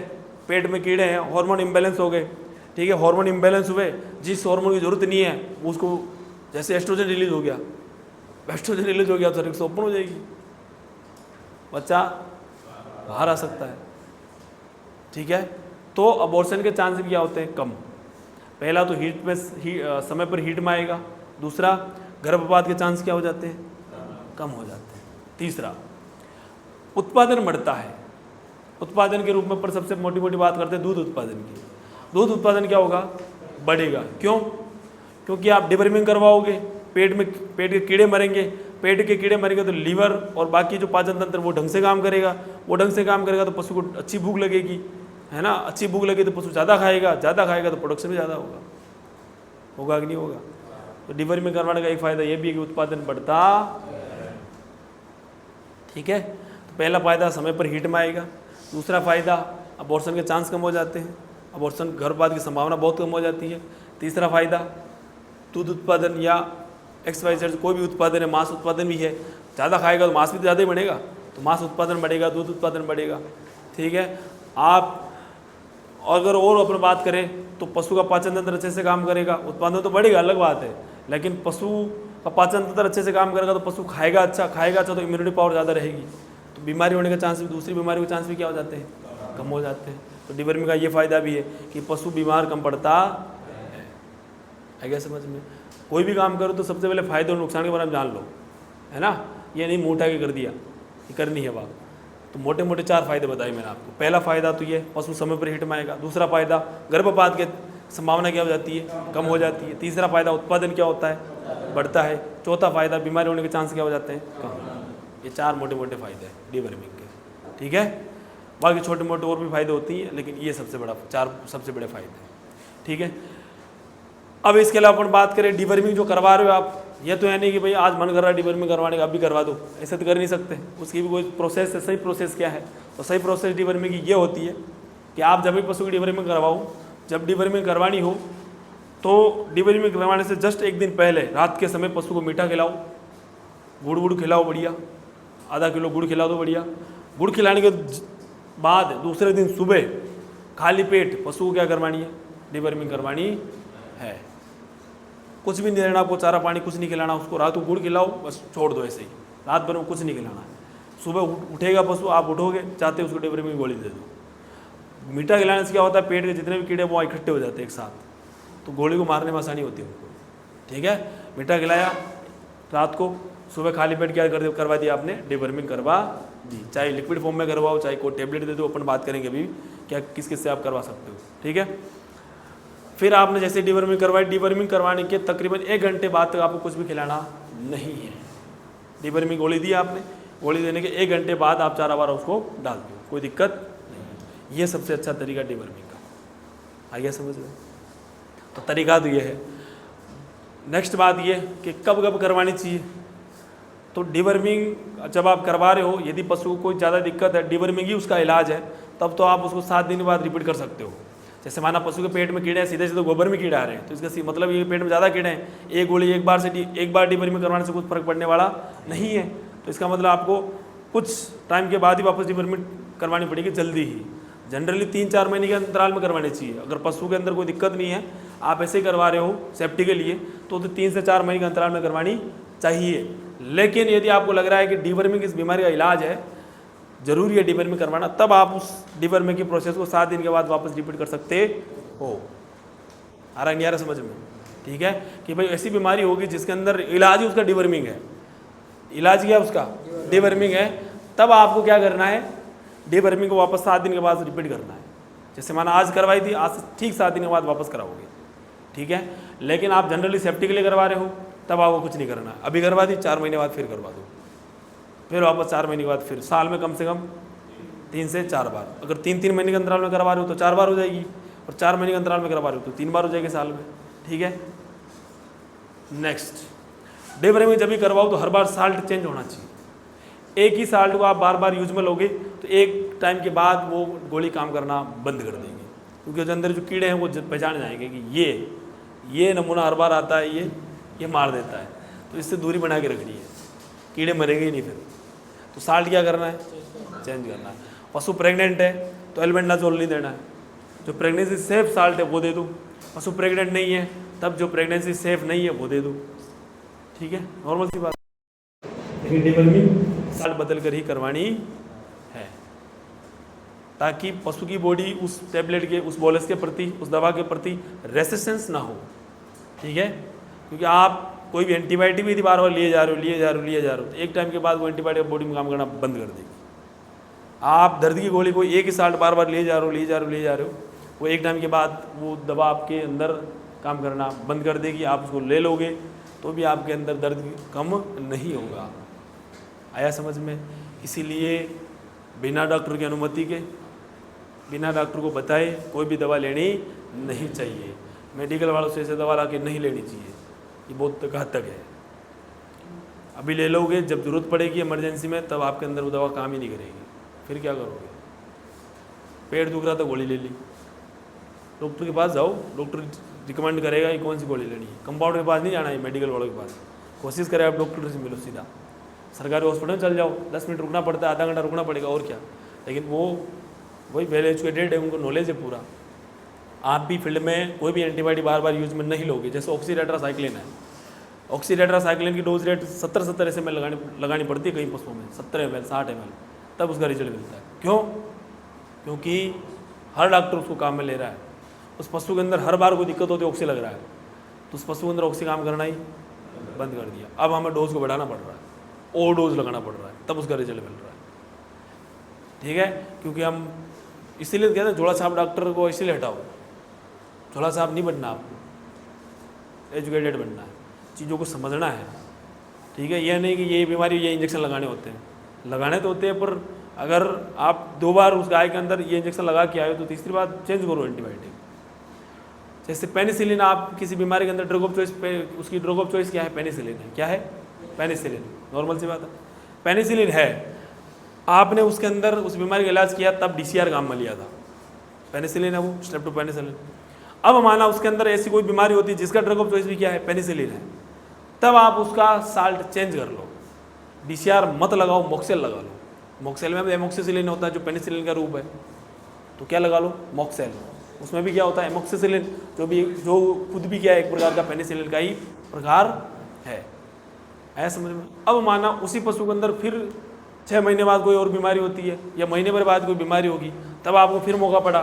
पेट में कीड़े हैं, हार्मोन इम्बैलेंस हो गए, ठीक है, हार्मोन इम्बैलेंस हुए, जिस हार्मोन की जरूरत नहीं है उसको, जैसे एस्ट्रोजन रिलीज हो गया, एस्ट्रोजन रिलीज हो गया तो शरीर से ओपन हो जाएगी, बच्चा बाहर आ सकता है, ठीक है। तो अबॉर्शन के चांस भी क्या होते हैं, कम। पहला तो हीट में समय पर हीट में आएगा। दूसरा, गर्भपात के चांस क्या हो जाते हैं, कम हो जाते हैं। तीसरा, उत्पादन बढ़ता है। उत्पादन के रूप में पर सबसे मोटी मोटी बात करते हैं दूध उत्पादन की। दूध उत्पादन क्या होगा, बढ़ेगा। क्यों? क्योंकि आप डीवर्मिंग करवाओगे, पेट के कीड़े मरेंगे, पेट के कीड़े मरेंगे तो लीवर और बाकी जो पाचन तंत्र वो ढंग से काम करेगा, वो ढंग से काम करेगा तो पशु को अच्छी भूख लगेगी, है ना। अच्छी भूख लगे तो पशु ज़्यादा खाएगा, ज़्यादा खाएगा तो प्रोडक्शन भी ज़्यादा होगा, होगा कि नहीं होगा। तो डीवर्मिंग करवाने का एक फ़ायदा ये भी है कि उत्पादन बढ़ता, ठीक है। तो पहला फ़ायदा समय पर हीट में आएगा। दूसरा फ़ायदा, अबॉर्शन के चांस कम हो जाते हैं, अबॉर्शन गर्भपात की संभावना बहुत कम हो जाती है। तीसरा फ़ायदा, दूध उत्पादन या XYZ कोई भी उत्पादन है, मांस उत्पादन भी है, ज़्यादा खाएगा तो मांस भी ज़्यादा ही बढ़ेगा, तो मांस उत्पादन बढ़ेगा, दूध उत्पादन बढ़ेगा, ठीक है। आप अगर और अपन बात करें तो पशु का पाचन तंत्र अच्छे से काम करेगा, उत्पादन तो बढ़ेगा, अलग बात है, लेकिन पशु का पाचन तंत्र अच्छे से काम करेगा तो पशु खाएगा अच्छा तो इम्यूनिटी पावर ज़्यादा रहेगी, तो बीमारी होने के चांस भी, दूसरी बीमारी के चांस भी क्या हो जाते हैं, कम हो जाते हैं। तो डीवर्मिंग का ये फ़ायदा भी है कि पशु बीमार कम पड़ता है। क्या समझ में? कोई भी काम करो तो सबसे पहले फ़ायदे और नुकसान के बारे में जान लो, है ना। ये नहीं मुँह उठा के कर दिया, ये करनी है बात। तो मोटे मोटे 4 फायदे बताए मैंने आपको। पहला फ़ायदा तो ये, पशु समय पर हीट में आएगा। दूसरा फ़ायदा, गर्भपात की संभावना क्या हो जाती है, कम हो जाती है। तीसरा फ़ायदा, उत्पादन क्या होता है, बढ़ता है। चौथा फ़ायदा, बीमारी होने के चांस क्या हो जाते हैं, कम। ये 4 मोटे मोटे फ़ायदे हैं डीवर्मिंग के, ठीक है। बाकी छोटे मोटे और भी फ़ायदे होती हैं, लेकिन ये सबसे बड़ा सबसे बड़े फ़ायदे हैं। ठीक है, अब इसके अलावा अपन बात करें डिवर्मिंग जो करवा रहे हो आप, ये तो है नहीं कि भाई आज मन कर रहा है डिवर्मिंग करवाने का, अभी करवा दो, ऐसे तो कर नहीं सकते। उसकी भी कोई प्रोसेस है। सही प्रोसेस क्या है? तो सही प्रोसेस डिवर्मिंग की ये होती है कि आप जब भी पशु की डिवर्मिंग करवाओ, जब डिवर्मिंग करवानी हो तो डिवर्मिंग करवाने से जस्ट एक दिन पहले रात के समय पशु को मीठा खिलाओ, गुड़ खिलाओ बढ़िया, आधा किलो गुड़ खिला दो बढ़िया। गुड़ खिलाने के बाद दूसरे दिन सुबह खाली पेट पशु को क्या करवानी है? डिवर्मिंग करवानी है। कुछ भी नहीं देना आपको, चारा पानी कुछ नहीं खिलाना उसको। रात को गुड़ खिलाओ, बस छोड़ दो ऐसे ही, रात भर में कुछ नहीं खिलाना है। सुबह उठेगा पशु, आप उठोगे, चाहते उसको डिवर्मिंग की गोली दे दो। मीठा खिलाने से क्या होता है? पेट के जितने भी कीड़े वो इकट्ठे हो जाते हैं एक साथ, तो गोली को मारने में आसानी होती है उनको। ठीक है, मीठा खिलाया रात को, सुबह खाली पेट क्या करवा दिया आपने? डिवर्मिंग करवा दी। चाहे लिक्विड फॉर्म में करवाओ, चाहे कोई टेबलेट दे दो, अपन बात करेंगे अभी क्या किस किस से आप करवा सकते हो। ठीक है, फिर आपने जैसे डिवर्मिंग करवाई, डिवर्मिंग करवाने के तकरीबन 1 घंटे बाद तक आपको कुछ भी खिलाना नहीं है। डिवर्मिंग गोली दी आपने, गोली देने के 1 घंटे बाद आप चारा वारा उसको डाल दो, कोई दिक्कत नहीं। ये सबसे अच्छा तरीका डिवर्मिंग का। आ गया समझ में? तो तरीका तो ये है। नेक्स्ट बात ये कि कब कब करवानी चाहिए। तो डिवर्मिंग जब आप करवा रहे हो, यदि पशु को कोई ज़्यादा दिक्कत है, डिवर्मिंग ही उसका इलाज है, तब तो आप उसको 7 दिन के बाद रिपीट कर सकते हो। जैसे माना पशु के पेट में कीड़े हैं, सीधे सीधे गोबर में कीड़े आ रहे हैं, तो इसका मतलब ये पेट में ज़्यादा कीड़े हैं, एक गोली एक बार डिवर्मिंग करवाने से कुछ फर्क पड़ने वाला नहीं है। तो इसका मतलब आपको कुछ टाइम के बाद ही वापस डिवर्मिंग करवानी पड़ेगी, जल्दी ही। जनरली 3-4 महीने के अंतराल में करवानी चाहिए। अगर पशु के अंदर कोई दिक्कत नहीं है, आप ऐसे ही करवा रहे हो सेफ्टी के लिए, तो 3 से 4 महीने के अंतराल में करवानी चाहिए। लेकिन यदि आपको लग रहा है कि डिवर्मिंग इस बीमारी का इलाज है, जरूरी है डिवर्मिंग करवाना, तब आप उस डिवर्मिंग की प्रोसेस को 7 दिन के बाद वापस रिपीट कर सकते हो। आ रहा नहीं आ रहा समझ में? ठीक है, कि भाई ऐसी बीमारी होगी जिसके अंदर इलाज ही उसका डिवर्मिंग है, इलाज क्या उसका? डिवर्मिंग है, तब आपको क्या करना है? डिवर्मिंग को वापस 7 दिन के बाद रिपीट करना है। जैसे माना आज करवाई थी, आज से ठीक 7 दिन के बाद वापस कराओगे। ठीक है, लेकिन आप जनरली सेफ्टी के लिए करवा रहे हो, तब आपको कुछ नहीं करना। अभी करवा दी, 4 महीने बाद फिर करवा दो, फिर वापस 4 महीने के बाद फिर। साल में कम से कम 3 से 4 बार। अगर 3-3 महीने के अंतराल में करवा रहे हो तो 4 बार हो जाएगी, और 4 महीने के अंतराल में करवा रहे हो तो 3 बार हो जाएगी साल में। ठीक है, नेक्स्ट, डिवर्मिंग जब भी करवाओ तो हर बार साल्ट चेंज होना चाहिए। एक ही साल्ट को आप बार बार यूज में लोगे तो एक टाइम के बाद वो गोली काम करना बंद कर देगी, क्योंकि उसके अंदर जो कीड़े हैं वो पहचान जाएंगे कि ये नमूना हर बार आता है, ये मार देता है, तो इससे दूरी बना के रखनी है, कीड़े मरेंगे ही नहीं फिर। तो साल्ट क्या करना है? चेंज करना है। पशु प्रेग्नेंट है तो एल्बेंडाजोल नहीं देना है, जो प्रेगनेंसी सेफ साल्ट है वो दे दो। पशु प्रेग्नेंट नहीं है तब जो प्रेगनेंसी सेफ नहीं है वो दे दो। ठीक है, नॉर्मल सी बात। लेकिन डिवर्मिंग साल्ट बदल कर ही करवानी है, ताकि पशु की बॉडी उस टैबलेट के, उस बोलस के प्रति, उस दवा के प्रति रेसिस्टेंस ना हो। ठीक है, क्योंकि आप कोई भी एंटीबायोटिक भी बार बार लिए जा रहे हो तो एक टाइम के बाद वो एंटीबायोटिक बॉडी में काम करना बंद कर देगी। आप दर्द की गोली को एक ही साल्ट बार बार लिए जा रहे हो, वो एक टाइम के बाद वो दवा आपके अंदर काम करना बंद कर देगी। आप उसको ले लोगे तो भी आपके अंदर दर्द कम नहीं होगा। आया समझ में? इसीलिए बिना डॉक्टर की अनुमति के, बिना डॉक्टर को बताए कोई भी दवा लेनी नहीं चाहिए। मेडिकल वालों से ऐसे दवा ला के नहीं लेनी चाहिए, ये बहुत घातक है। अभी ले लोगे, जब ज़रूरत पड़ेगी इमरजेंसी में, तब आपके अंदर वो दवा काम ही नहीं करेगी। फिर क्या करोगे? पेट दुख रहा तो गोली ले ली, डॉक्टर के पास जाओ, डॉक्टर रिकमेंड करेगा कि कौन सी गोली लेनी है। कंपाउंडर के पास नहीं जाना है, मेडिकल वालों के पास। कोशिश करें आप डॉक्टर से मिलो सीधा। सरकारी हॉस्पिटल में चल जाओ, 10 मिनट रुकना पड़ता है, आधा घंटा रुकना पड़ेगा और क्या। लेकिन वो वही वेल एजुकेटेड है, उनको नॉलेज है पूरा। आप भी फील्ड में कोई भी एंटीबायोटिक बार बार यूज में नहीं लोगे। जैसे ऑक्सीटेट्रासाइक्लिन है, ऑक्सीटेट्रासाइक्लिन की डोज रेट 70 ml लगानी पड़ती है कई पशुओं में, 70 ml 60 ml, तब उसका रिजल्ट मिलता है। क्यों? क्योंकि हर डॉक्टर उसको काम में ले रहा है। उस पशु के अंदर हर बार कोई दिक्कत होती है, ऑक्सी लग रहा है, तो उस पशु के अंदर ऑक्सी काम करना ही बंद कर दिया। अब हमें डोज को बढ़ाना पड़ रहा है, और डोज लगाना पड़ रहा है, तब उसका रिजल्ट मिल रहा है। ठीक है, क्योंकि हम इसीलिए कहते हैं झोला छाप डॉक्टर को इसीलिए हटाओ। झोला छाप नहीं बनना, आपको एजुकेटेड बनना है, चीज़ों को समझना है। ठीक है, यह नहीं कि ये बीमारी ये इंजेक्शन लगाने होते हैं, लगाने तो होते हैं, पर अगर आप 2 बार उस गाय के अंदर ये इंजेक्शन लगा के आए हो तो तीसरी बार चेंज करो एंटीबायोटिक। जैसे पेनिसिलिन, आप किसी बीमारी के अंदर ड्रग ऑफ चॉइस पे, उसकी ड्रग ऑफ चॉइस क्या है? पेनिसिलिन है। क्या है? पेनिसिलिन। नॉर्मल सी बात है, पेनिसिलिन है। आपने उसके अंदर उस बीमारी का इलाज किया तब DCR काम में लिया था, पेनिसिलिन है वो, स्ट्रेप्टोपेनिसिलिन। अब माना उसके अंदर ऐसी कोई बीमारी होती है जिसका ड्रग ऑफ चॉइस भी क्या है? पेनिसिलिन है, तब आप उसका साल्ट चेंज कर लो, DCR मत लगाओ, मॉक्सेल लगा लो। मॉक्सेल में एमोक्सिसिलिन होता है जो पेनिसिलिन का रूप है, तो क्या लगा लो? मॉक्सेल। उसमें भी क्या होता है? एमोक्सिसिलिन, जो खुद भी क्या है, एक प्रकार का पेनिसिलिन का ही प्रकार है। ऐसा समझ में? अब माना उसी पशु के अंदर फिर 6 महीने बाद कोई और बीमारी होती है या महीने भर बाद कोई बीमारी होगी, तब आपको फिर मौका पड़ा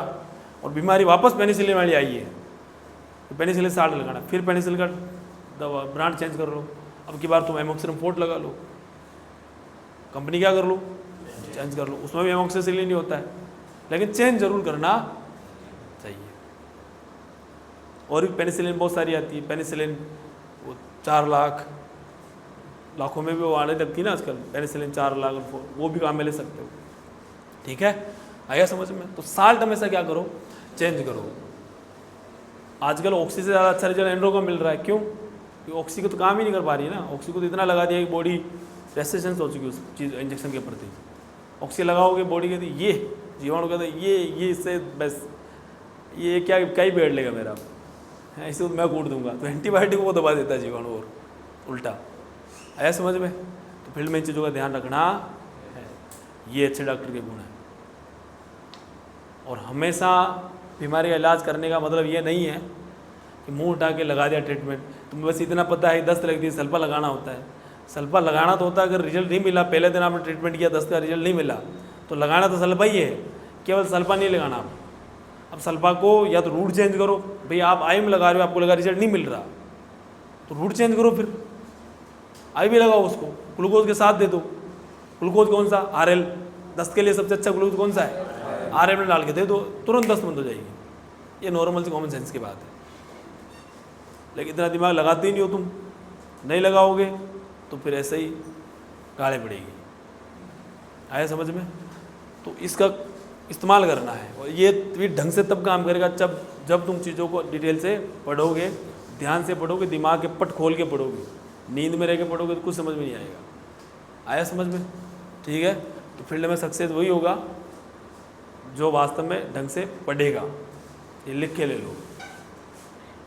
और बीमारी वापस पेनिसिलिन वाली आई है, तो पेनिसिलिन साल्ट लगाना, फिर पेनिसिलिन का दवा ब्रांड चेंज कर लो। अब की बार तुम एमोक्सिलिन फोर्ट लगा लो, कंपनी क्या कर लो? चेंज कर लो। उसमें भी एमोक्सिसिलिन ही होता है, लेकिन चेंज जरूर करना चाहिए। और भी पेनिसिलिन बहुत सारी आती है, पेनिसिलिन वो 4 लाखों में भी वो आने लगती है ना आजकल, पेनिसिलिन 4 लाख, वो भी काम में ले सकते हो। ठीक है, आया समझ में? तो साल्ट हमेशा क्या करो? चेंज करो। आजकल ऑक्सी से ज़्यादा अच्छा रिजल्ट एंड्रो का मिल रहा है। क्यों? क्योंकि ऑक्सी को तो काम ही नहीं कर पा रही है ना, ऑक्सी को तो इतना लगा दिया कि बॉडी रेसिस्टेंस हो चुकी है उस चीज़ इंजेक्शन के प्रति। ऑक्सी लगाओगे बॉडी कहती ये जीवाणु कहते ये इससे बस ये क्या ही पेड़ लेगा मेरा, ऐसे मैं कूट दूंगा, तो एंटीबायोटिक वो दबा देता है जीवाणु और उल्टा। आया समझ में? तो फील्ड में इन चीज़ों का ध्यान रखना है, ये अच्छे डॉक्टर के गुण हैं। और हमेशा बीमारी का इलाज करने का मतलब ये नहीं है कि मुंह उठा के लगा दिया ट्रीटमेंट। तुम्हें बस इतना पता है 10 तरह की सल्फा लगाना होता है, सल्फा लगाना तो होता है। अगर रिजल्ट नहीं मिला, पहले दिन आपने ट्रीटमेंट किया, 10 का रिजल्ट नहीं मिला, तो लगाना तो सल्फा ही है, केवल सल्फा नहीं लगाना आप। अब सल्फा को या तो रूट चेंज करो, भाई आप आई में लगा रहे हो, आपको लगा रिजल्ट नहीं मिल रहा, तो रूट चेंज करो, फिर आई भी लगाओ, उसको ग्लूकोज के साथ दे दो। ग्लूकोज कौन सा? RL। दस्त के लिए सबसे अच्छा ग्लूकोज कौन सा है? RL में डाल के दे दो, तुरंत दस्त बंद हो जाएगी। ये नॉर्मल सी कॉमन सेंस की बात है, लेकिन इतना दिमाग लगाते ही नहीं हो तुम। नहीं लगाओगे तो फिर ऐसे ही गाड़े पड़ेगी। आया समझ में? तो इसका इस्तेमाल करना है, और ये ढंग से तब काम करेगा जब तुम चीज़ों को डिटेल से पढ़ोगे, ध्यान से पढ़ोगे, दिमाग के पट खोल के पढ़ोगे। नींद में रह के पढ़ोगे तो कुछ समझ में नहीं आएगा। आया समझ में? ठीक है, तो फील्ड में सक्सेस वही होगा जो वास्तव में ढंग से पढ़ेगा। ये लिख के ले लो,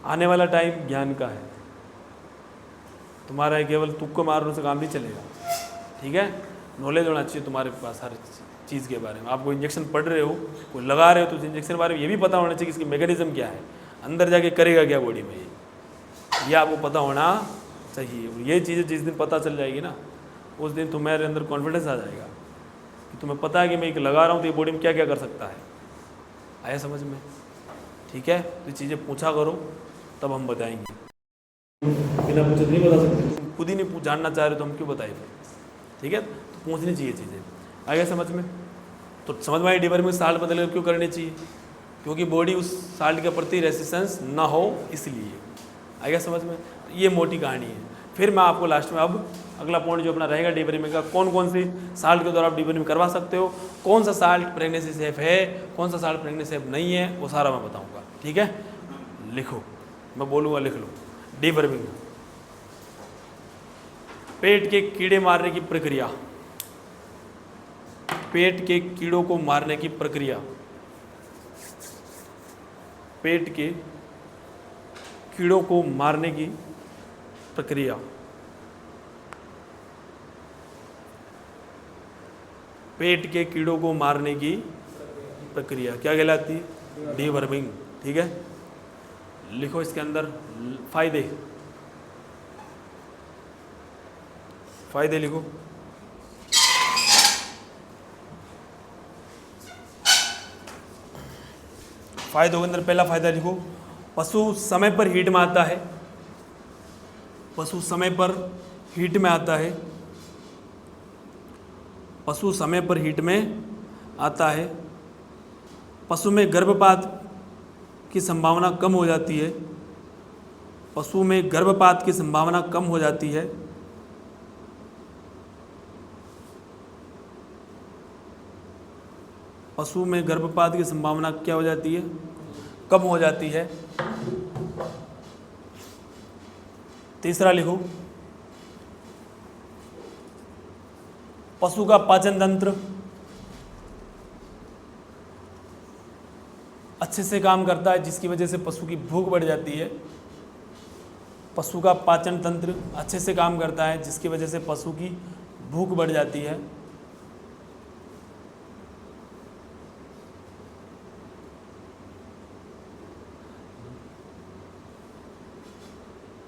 आने वाला टाइम ज्ञान का है, तुम्हारा केवल तुक्को मारने से काम नहीं चलेगा। ठीक है, नॉलेज होना चाहिए तुम्हारे पास हर चीज़ के बारे में। आप कोई इंजेक्शन पढ़ रहे हो, कोई लगा रहे हो, तो उस इंजेक्शन के बारे में ये भी पता होना चाहिए कि इसकी मैकेनिज्म क्या है, अंदर जाके करेगा क्या बॉडी में, ये आपको पता होना चाहिए। और ये चीज़ें जिस दिन पता चल जाएगी ना, उस दिन तुम्हारे अंदर कॉन्फिडेंस आ जाएगा कि तुम्हें पता है कि मैं एक लगा रहा हूँ तो ये बॉडी में क्या क्या कर सकता है। आया समझ में? ठीक है, तो ये चीज़ें पूछा करो, तब हम बताएंगे। बिना पूछे नहीं बता सकते, तुम खुद ही नहीं जानना चाह रहे तो हम क्यों बताए फिर? ठीक है, तो पूछनी चाहिए चीज़ें। आ गया समझ में? तो समझ में आई डीवर्मिंग साल्ट बदल क्यों करनी चाहिए? क्योंकि बॉडी उस साल्ट के प्रति रेसिस्टेंस ना हो, इसलिए। आ गया समझ में? ये मोटी कहानी है। फिर मैं आपको लास्ट में अब अगला पॉइंट जो अपना रहेगा डीवर्मिंग का, कौन कौन सी साल्ट के द्वारा आप डीवर्मिंग करवा सकते हो, कौन सा साल्ट प्रेगनेंसी सेफ है, कौन सा साल्ट प्रेगनेंसी सेफ नहीं है, वो सारा मैं बताऊँगा। ठीक है, लिखो, मैं बोलूँगा लिख लो। डीवर्मिंग, पेट के कीड़े मारने की प्रक्रिया, पेट के कीड़ों को मारने की प्रक्रिया, पेट के कीड़ों को मारने की प्रक्रिया, पेट के कीड़ों को मारने की प्रक्रिया क्या कहलाती है? डीवर्मिंग। ठीक है, लिखो इसके अंदर फायदे, फायदे लिखो। फायदों के अंदर पहला फायदा लिखो, पशु समय पर हीट में आता है, पशु समय पर हीट में आता है, पशु समय पर हीट में आता है, पशु में गर्भपात की संभावना कम हो जाती है, पशु में गर्भपात की संभावना कम हो जाती है, पशु में गर्भपात की संभावना क्या हो जाती है? कम हो जाती है। तीसरा लिखो, पशु का पाचन तंत्र अच्छे से काम करता है, जिसकी वजह से पशु की भूख बढ़ जाती है। पशु का पाचन तंत्र अच्छे से काम करता है, जिसकी वजह से पशु की भूख बढ़ जाती है।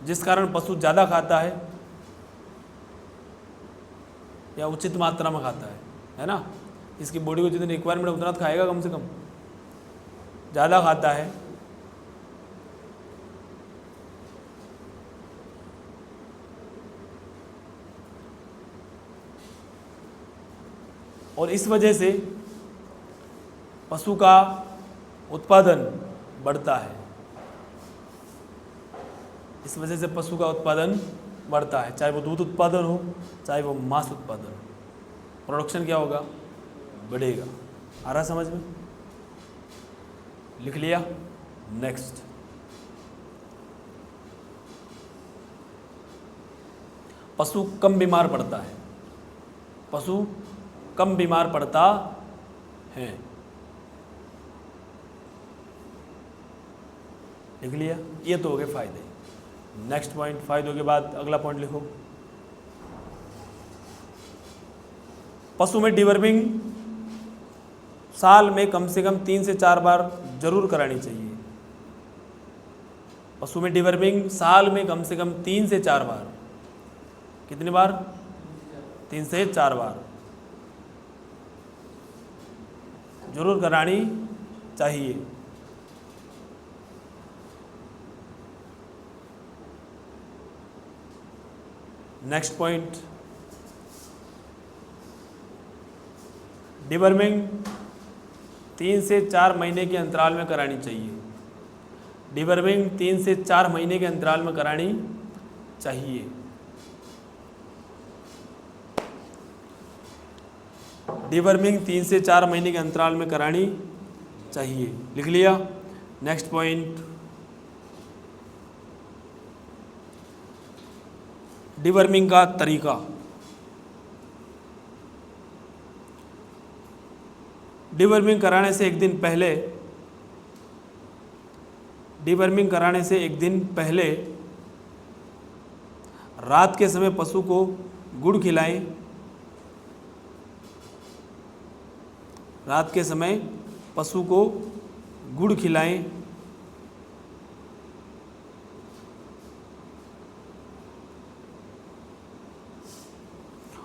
जिस कारण पशु ज़्यादा खाता है या उचित मात्रा में खाता है ना। इसकी बॉडी को जितनी रिक्वायरमेंट उतना तो खाएगा, कम से कम ज़्यादा खाता है। और इस वजह से पशु का उत्पादन बढ़ता है। इस वजह से पशु का उत्पादन बढ़ता है, चाहे वो दूध उत्पादन हो, चाहे वो मांस उत्पादन हो। प्रोडक्शन क्या होगा? बढ़ेगा। आ रहा समझ में? लिख लिया? नेक्स्ट, पशु कम बीमार पड़ता है। पशु कम बीमार पड़ता है। लिख लिया? ये तो हो गए फायदे। नेक्स्ट पॉइंट, फायदों के बाद अगला पॉइंट लिखो, पशु में डिवर्मिंग साल में कम से कम 3 से 4 बार जरूर करानी चाहिए। पशु में डिवर्मिंग साल में कम से कम 3 से 4 बार। कितनी बार? 3 से 4 बार जरूर करानी चाहिए। नेक्स्ट पॉइंट, डिवर्मिंग 3 से 4 महीने के अंतराल में करानी चाहिए। डिवर्मिंग 3 से 4 महीने के अंतराल में करानी चाहिए। डिवर्मिंग 3 से 4 महीने के अंतराल में करानी चाहिए। लिख लिया? नेक्स्ट पॉइंट, डिवर्मिंग का तरीका। डिवर्मिंग कराने से एक दिन पहले, डिवर्मिंग कराने से एक दिन पहले रात के समय पशु को गुड़ खिलाएं। रात के समय पशु को गुड़ खिलाएं।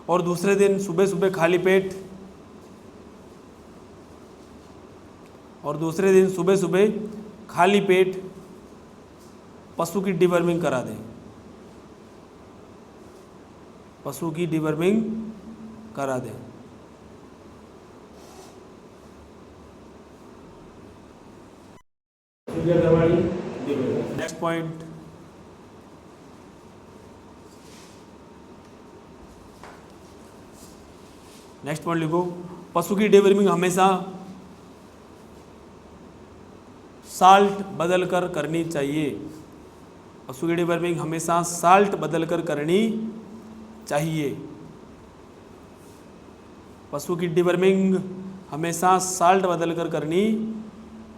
और दूसरे दिन सुबह सुबह खाली पेट, और दूसरे दिन सुबह सुबह खाली पेट पशु की डिवर्मिंग करा दें। पशु की डिवर्मिंग करा दें। नेक्स्ट पॉइंट, नेक्स्ट पॉइंट लिखो, पशु की डिवर्मिंग हमेशा साल्ट बदल कर करनी चाहिए। पशु की डिवर्मिंग हमेशा साल्ट बदल कर करनी चाहिए। पशु की डिवर्मिंग हमेशा साल्ट बदल कर करनी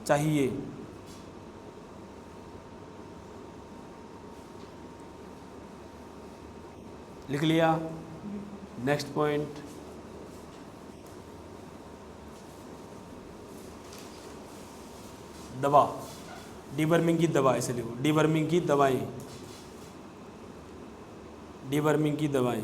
चाहिए। लिख लिया? नेक्स्ट पॉइंट, दवा। डिवर्मिंग की दवा, ऐसे लिखो, डिवर्मिंग की दवाएं। डिवर्मिंग की दवाएं।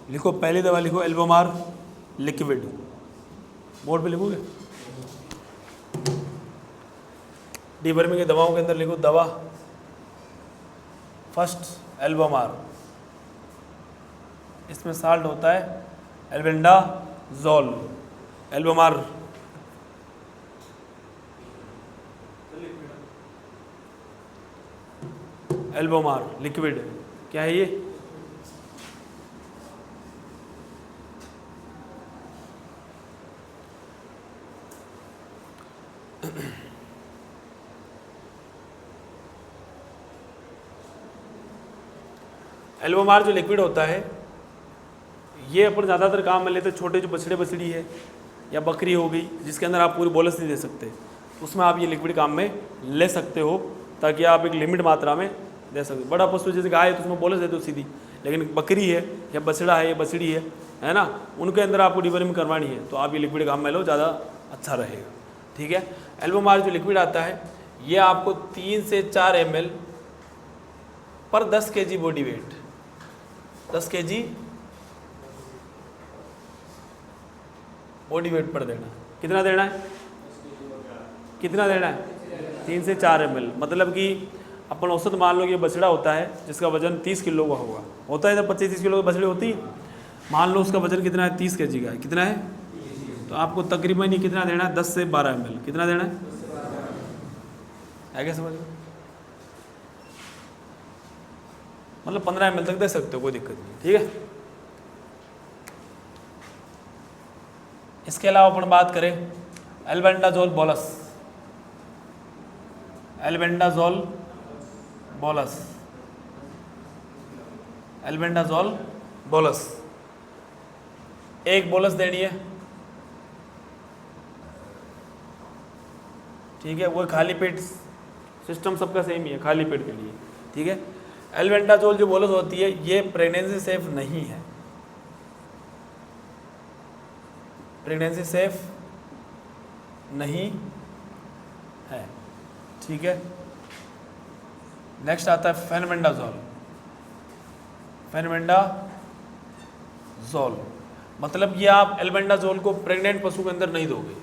लिखो, पहली दवा लिखो एल्बोमार लिक्विड। बोर्ड पे लिखोगे? डिवर्मिंग की दवाओं के अंदर लिखो दवा, फर्स्ट एल्बोमार। इसमें साल्ट होता है एल्बेंडाजोल, एल्बोमार। एल्बोमार लिक्विड क्या है ये? एल्बोमार जो लिक्विड होता है ये अपन ज़्यादातर काम में लेते हैं छोटे जो बछड़े बछड़ी है या बकरी हो गई जिसके अंदर आप पूरी बोलस नहीं दे सकते, उसमें आप ये लिक्विड काम में ले सकते हो ताकि आप एक लिमिट मात्रा में दे सकते। बड़ा पशु जैसे गाय है तो उसमें बोलस देते हो सीधी, लेकिन बकरी है या बछड़ा है या बछड़ी है ना, उनके अंदर आपको डिवर्मिंग करवानी है तो आप ये लिक्विड काम में लो, ज़्यादा अच्छा रहेगा। ठीक है। एल्बोमार जो लिक्विड आता है ये आपको 3 से 4 ml पर 10 kg body weight, 10 kg body weight पर देना। कितना देना है? कितना देना है? 3 से 4 ml। मतलब कि अपन औसत मान लो ये बछड़ा होता है जिसका वजन 30 किलो का होता है इधर 25-30 किलो की बछड़ी होती है, मान लो उसका वजन कितना है? 30 kg का है। कितना है? तो आपको तकरीबन ही कितना देना है? 10 से 12 ml। कितना देना है क्या समझ में? मतलब 15 ml तक दे सकते हो, कोई दिक्कत नहीं। ठीक है। इसके अलावा अपन बात करें albendazole bolus, albendazole bolus, albendazole bolus. एक बोलस देनी है, ठीक है। वो खाली पेट सिस्टम सबका सेम ही है, खाली पेट के लिए। ठीक है। एल्बेंडाजोल जो बोलस होती है ये प्रेगनेंसी सेफ नहीं है, प्रेगनेंसी सेफ नहीं है। ठीक है। नेक्स्ट आता है फेनबेंडाजोल, फेनबेंडाजोल मतलब ये आप एल्बेंडाजोल को प्रेग्नेंट पशु के अंदर नहीं दोगे,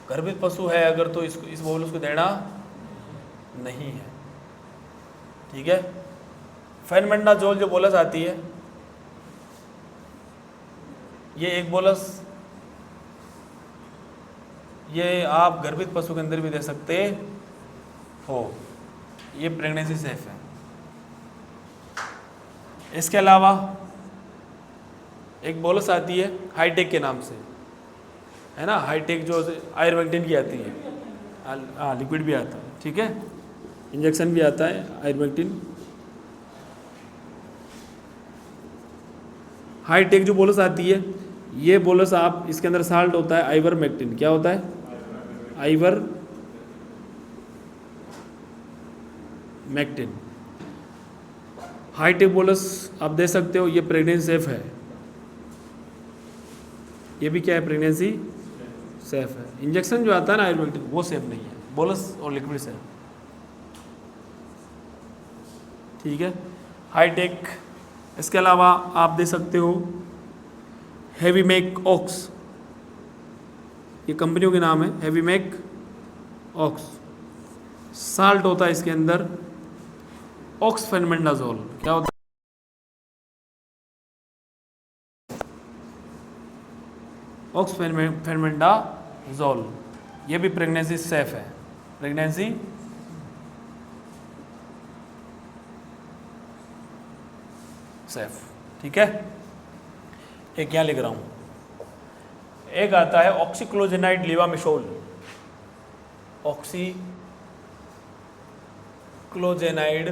गर्भित पशु है अगर तो इसको इस बोलस को देना नहीं है। ठीक है। फेनबेंडाजोल जो बोलस आती है ये एक बोलस ये आप गर्भित पशु के अंदर भी दे सकते हो, ये प्रेगनेंसी सेफ है। इसके अलावा एक बोलस आती है हाईटेक के नाम से, है ना, हाईटेक जो आयुर्वेक्टिन की आती है, हाँ लिक्विड भी आता है। ठीक है। इंजेक्शन भी आता है आयुर्वेक्टिन। हाईटेक जो बोलस आती है ये बोलस आप इसके अंदर साल्ट होता है आइवरमेक्टिन। क्या होता है? आइवरमेक्टिन। हाईटेक बोलस आप दे सकते हो, ये प्रेगनेंसी सेफ है, ये भी क्या है? प्रेगनेंसी सेफ है। इंजेक्शन जो आता है ना आयुर्वेक्टिन वो सेफ नहीं है, बोलस और लिक्विड सेफ। ठीक है। हाईटेक। इसके अलावा आप दे सकते हो हेवीमेक ऑक्स, ये कंपनियों के नाम है, हेवीमेक ऑक्स। साल्ट होता है इसके अंदर ऑक्स फेनबेंडाजोल। क्या होता है? ऑक्स फेनबेंडाजोल, ये भी प्रेगनेंसी सेफ है, प्रेगनेंसी सेफ। ठीक है। एक यहाँ लिख रहा हूँ, एक आता है ऑक्सीक्लोजेनाइड लिवामिशोल, ऑक्सीक्लोजेनाइड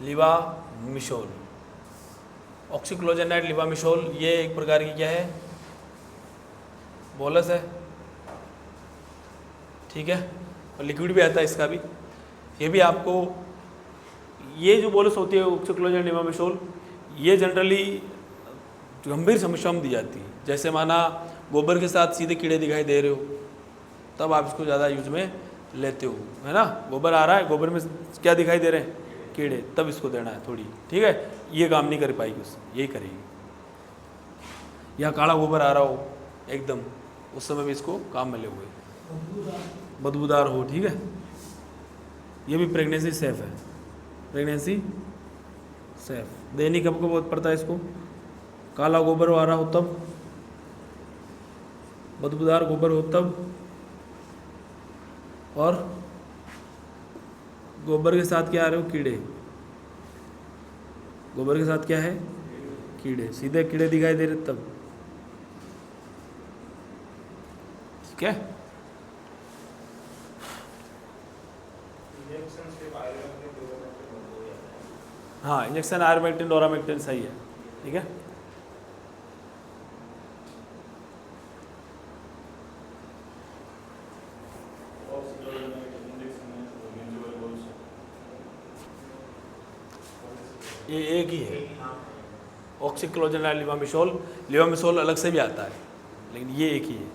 लिवामिशोल। ऑक्सीक्लोजेनाइड लिवामिशोल ये एक प्रकार की क्या है? बोलस है। ठीक है। और लिक्विड भी आता है इसका भी। ये भी आपको, ये जो बोलस होती है ऑक्सीक्लोजेनाइड लिवामिशोल ये जनरली गंभीर समस्याओं में दी जाती है। जैसे माना गोबर के साथ सीधे कीड़े दिखाई दे रहे हो तब आप इसको ज़्यादा यूज में लेते हो, है ना। गोबर आ रहा है, गोबर में क्या दिखाई दे रहे हैं? कीड़े, तब इसको देना है थोड़ी। ठीक है। ये काम नहीं कर पाएगी उससे, यही करेगी। या काला गोबर आ रहा हो एकदम, उस समय भी इसको काम में ले हुए, बदबूदार हो। ठीक है। ये भी प्रेगनेंसी सेफ है, प्रेगनेंसी सेफ। देनी कब कब पड़ता है इसको? काला गोबर आ रहा हो तब, बदबूदार गोबर हो तब, और गोबर के साथ क्या आ रहे हो? कीड़े। गोबर के साथ क्या है? कीड़े, सीधे कीड़े दिखाई दे रहे तब। ठीक है। हाँ, इंजेक्शन आयरमेक्टिन डोरामेक्टिन सही है। ठीक है। ये एक ही है, ऑक्सीक्लोजन लिवामिसोल। लिवामिसोल अलग से भी आता है, लेकिन ये एक ही है।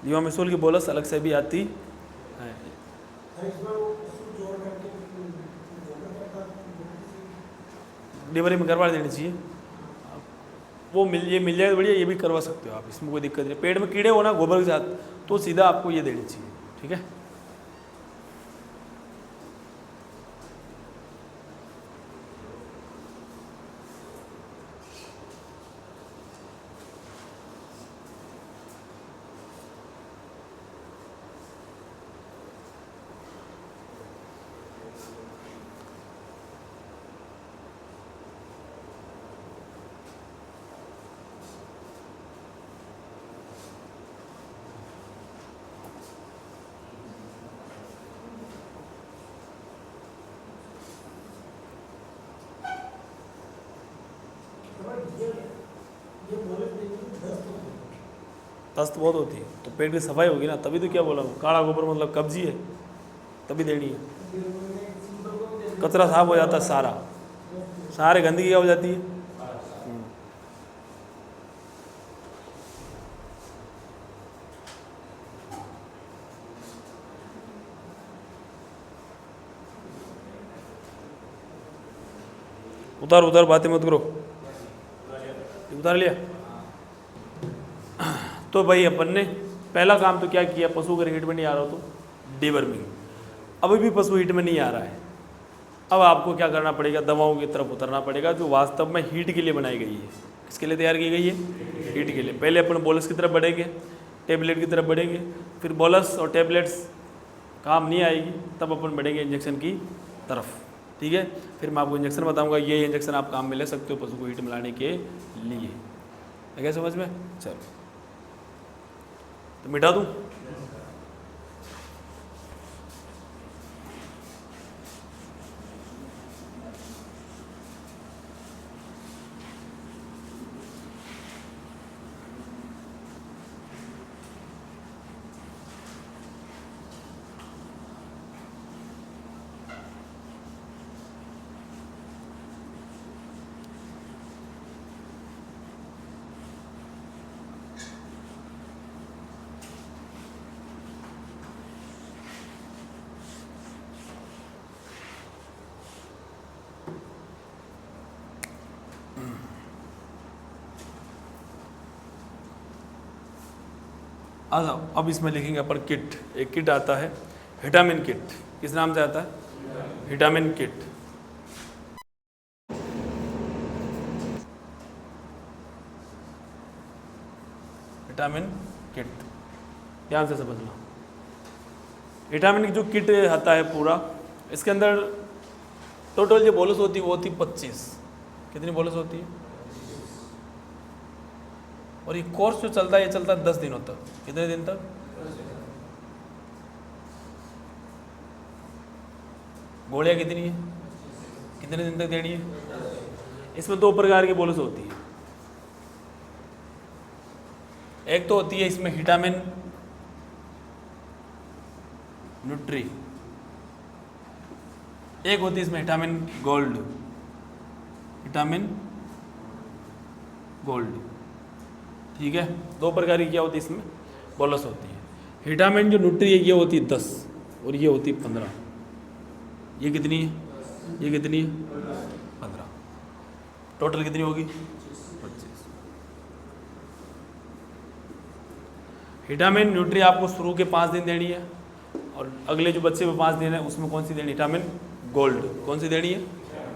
लिवामिसोल की बोलस अलग से भी आती है। डिलीवरी में करवा देनी चाहिए वो, ये मिल जाए तो बढ़िया, ये भी करवा सकते हो आप, इसमें कोई दिक्कत नहीं। पेट में कीड़े हो ना गोबर के साथ, तो सीधा आपको ये देनी चाहिए। ठीक है। दस्त बहुत होती है तो पेट की सफाई होगी ना, तभी तो क्या बोला हूँ, काला गोबर मतलब कब्जी है, तभी देनी है। कचरा साफ हो जाता है सारा, सारे गंदगी क्या हो जाती है। उतार उतार, बातें मत करो। उतार लिया। तो भाई अपन ने पहला काम तो क्या किया, पशु अगर हीट में नहीं आ रहा हो तो डीवर्मिंग। अभी भी पशु हीट में नहीं आ रहा है, अब आपको क्या करना पड़ेगा, दवाओं की तरफ उतरना पड़ेगा जो वास्तव में हीट के लिए बनाई गई है। किसके लिए तैयार की गई है? हीट के लिए। पहले अपन बोलस की तरफ बढ़ेंगे, टेबलेट की तरफ बढ़ेंगे, फिर बोलस और टेबलेट्स काम नहीं आएगी, तब अपन बढ़ेंगे इंजेक्शन की तरफ। ठीक है। फिर मैं आपको इंजेक्शन बताऊंगा, ये इंजेक्शन आप काम में ले सकते हो पशु को हीट में लाने के लिए। है क्या समझ में? चलो, तो मिटा दूँ। अब इसमें लिखेंगे अपन किट। एक किट आता है विटामिन किट, किस नाम से आता है? Vitamin kit. विटामिन किट, ध्यान से समझना। विटामिन की जो किट आता है पूरा, इसके अंदर टोटल जो बोलस होती है वो होती 25। कितनी बोलस होती है? और ये कोर्स जो चलता है ये चलता है 10 दिनों तक। कितने दिन तक? गोलियां कितनी है? कितने दिन तक देनी है? इसमें 2 प्रकार की बोलस होती है। एक तो होती है इसमें विटामिन न्यूट्री, एक होती है इसमें विटामिन गोल्ड। विटामिन गोल्ड, ठीक है। 2 प्रकार की क्या होती है इसमें बोलस होती है। विटामिन जो न्यूट्री है ये होती है 10 और ये होती है 15। ये कितनी है? ये कितनी है? 15। टोटल कितनी होगी? 25। विटामिन न्यूट्री आपको शुरू के 5 दिन देनी है, और अगले जो बच्चे में 5 दिन है उसमें कौन सी देनी, विटामिन गोल्ड। कौन सी देनी है,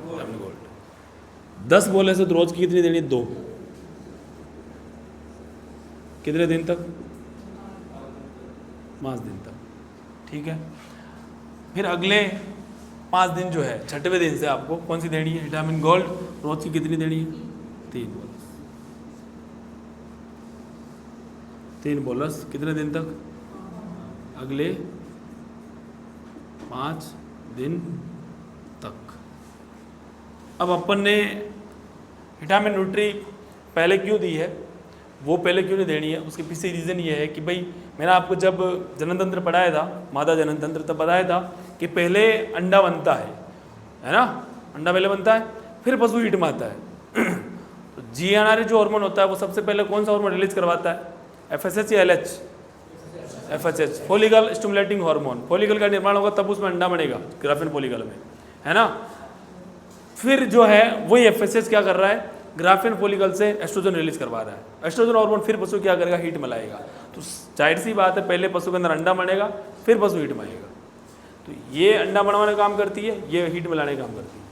विटामिन गोल्ड। 10 बोले से तो रोज की कितनी देनी है, 2। कितने दिन तक, 5 दिन तक, ठीक है। फिर अगले 5 दिन जो है, छठवें दिन से आपको कौन सी देनी है, विटामिन गोल्ड। रोज की कितनी देनी है, 3 बोलस। 3 बोलस कितने दिन तक, अगले 5 दिन तक। अब अपन ने विटामिन न्यूट्री पहले क्यों दी है, वो पहले क्यों नहीं देनी है, उसके पीछे रीज़न ये है कि भाई मैंने आपको जब जननतंत्र पढ़ाया था, मादा जननतंत्र, तब बताया था कि पहले अंडा बनता है ना, अंडा पहले बनता है, फिर पशु हीट में आता है। तो जीएनआरए जो हार्मोन होता है वो सबसे पहले कौन सा हार्मोन रिलीज करवाता है, एफएसएच या LH, FSH, follicle stimulating hormone. Follicle का निर्माण होगा तब उसमें अंडा बनेगा, ग्राफिन फॉलिकल में, है ना। फिर जो है वही एफएसएच क्या कर रहा है, ग्राफिन फॉलिकल से एस्ट्रोजन रिलीज करवा रहा है। एस्ट्रोजन हार्मोन फिर पशु क्या करेगा, हीट में लाएगा। तो जाहिर सी बात है, पहले पशु के अंदर अंडा बनेगा, फिर पशु हीट में आएगा। तो ये अंडा बनवाने का काम करती है, ये हीट में लाने का काम करती है।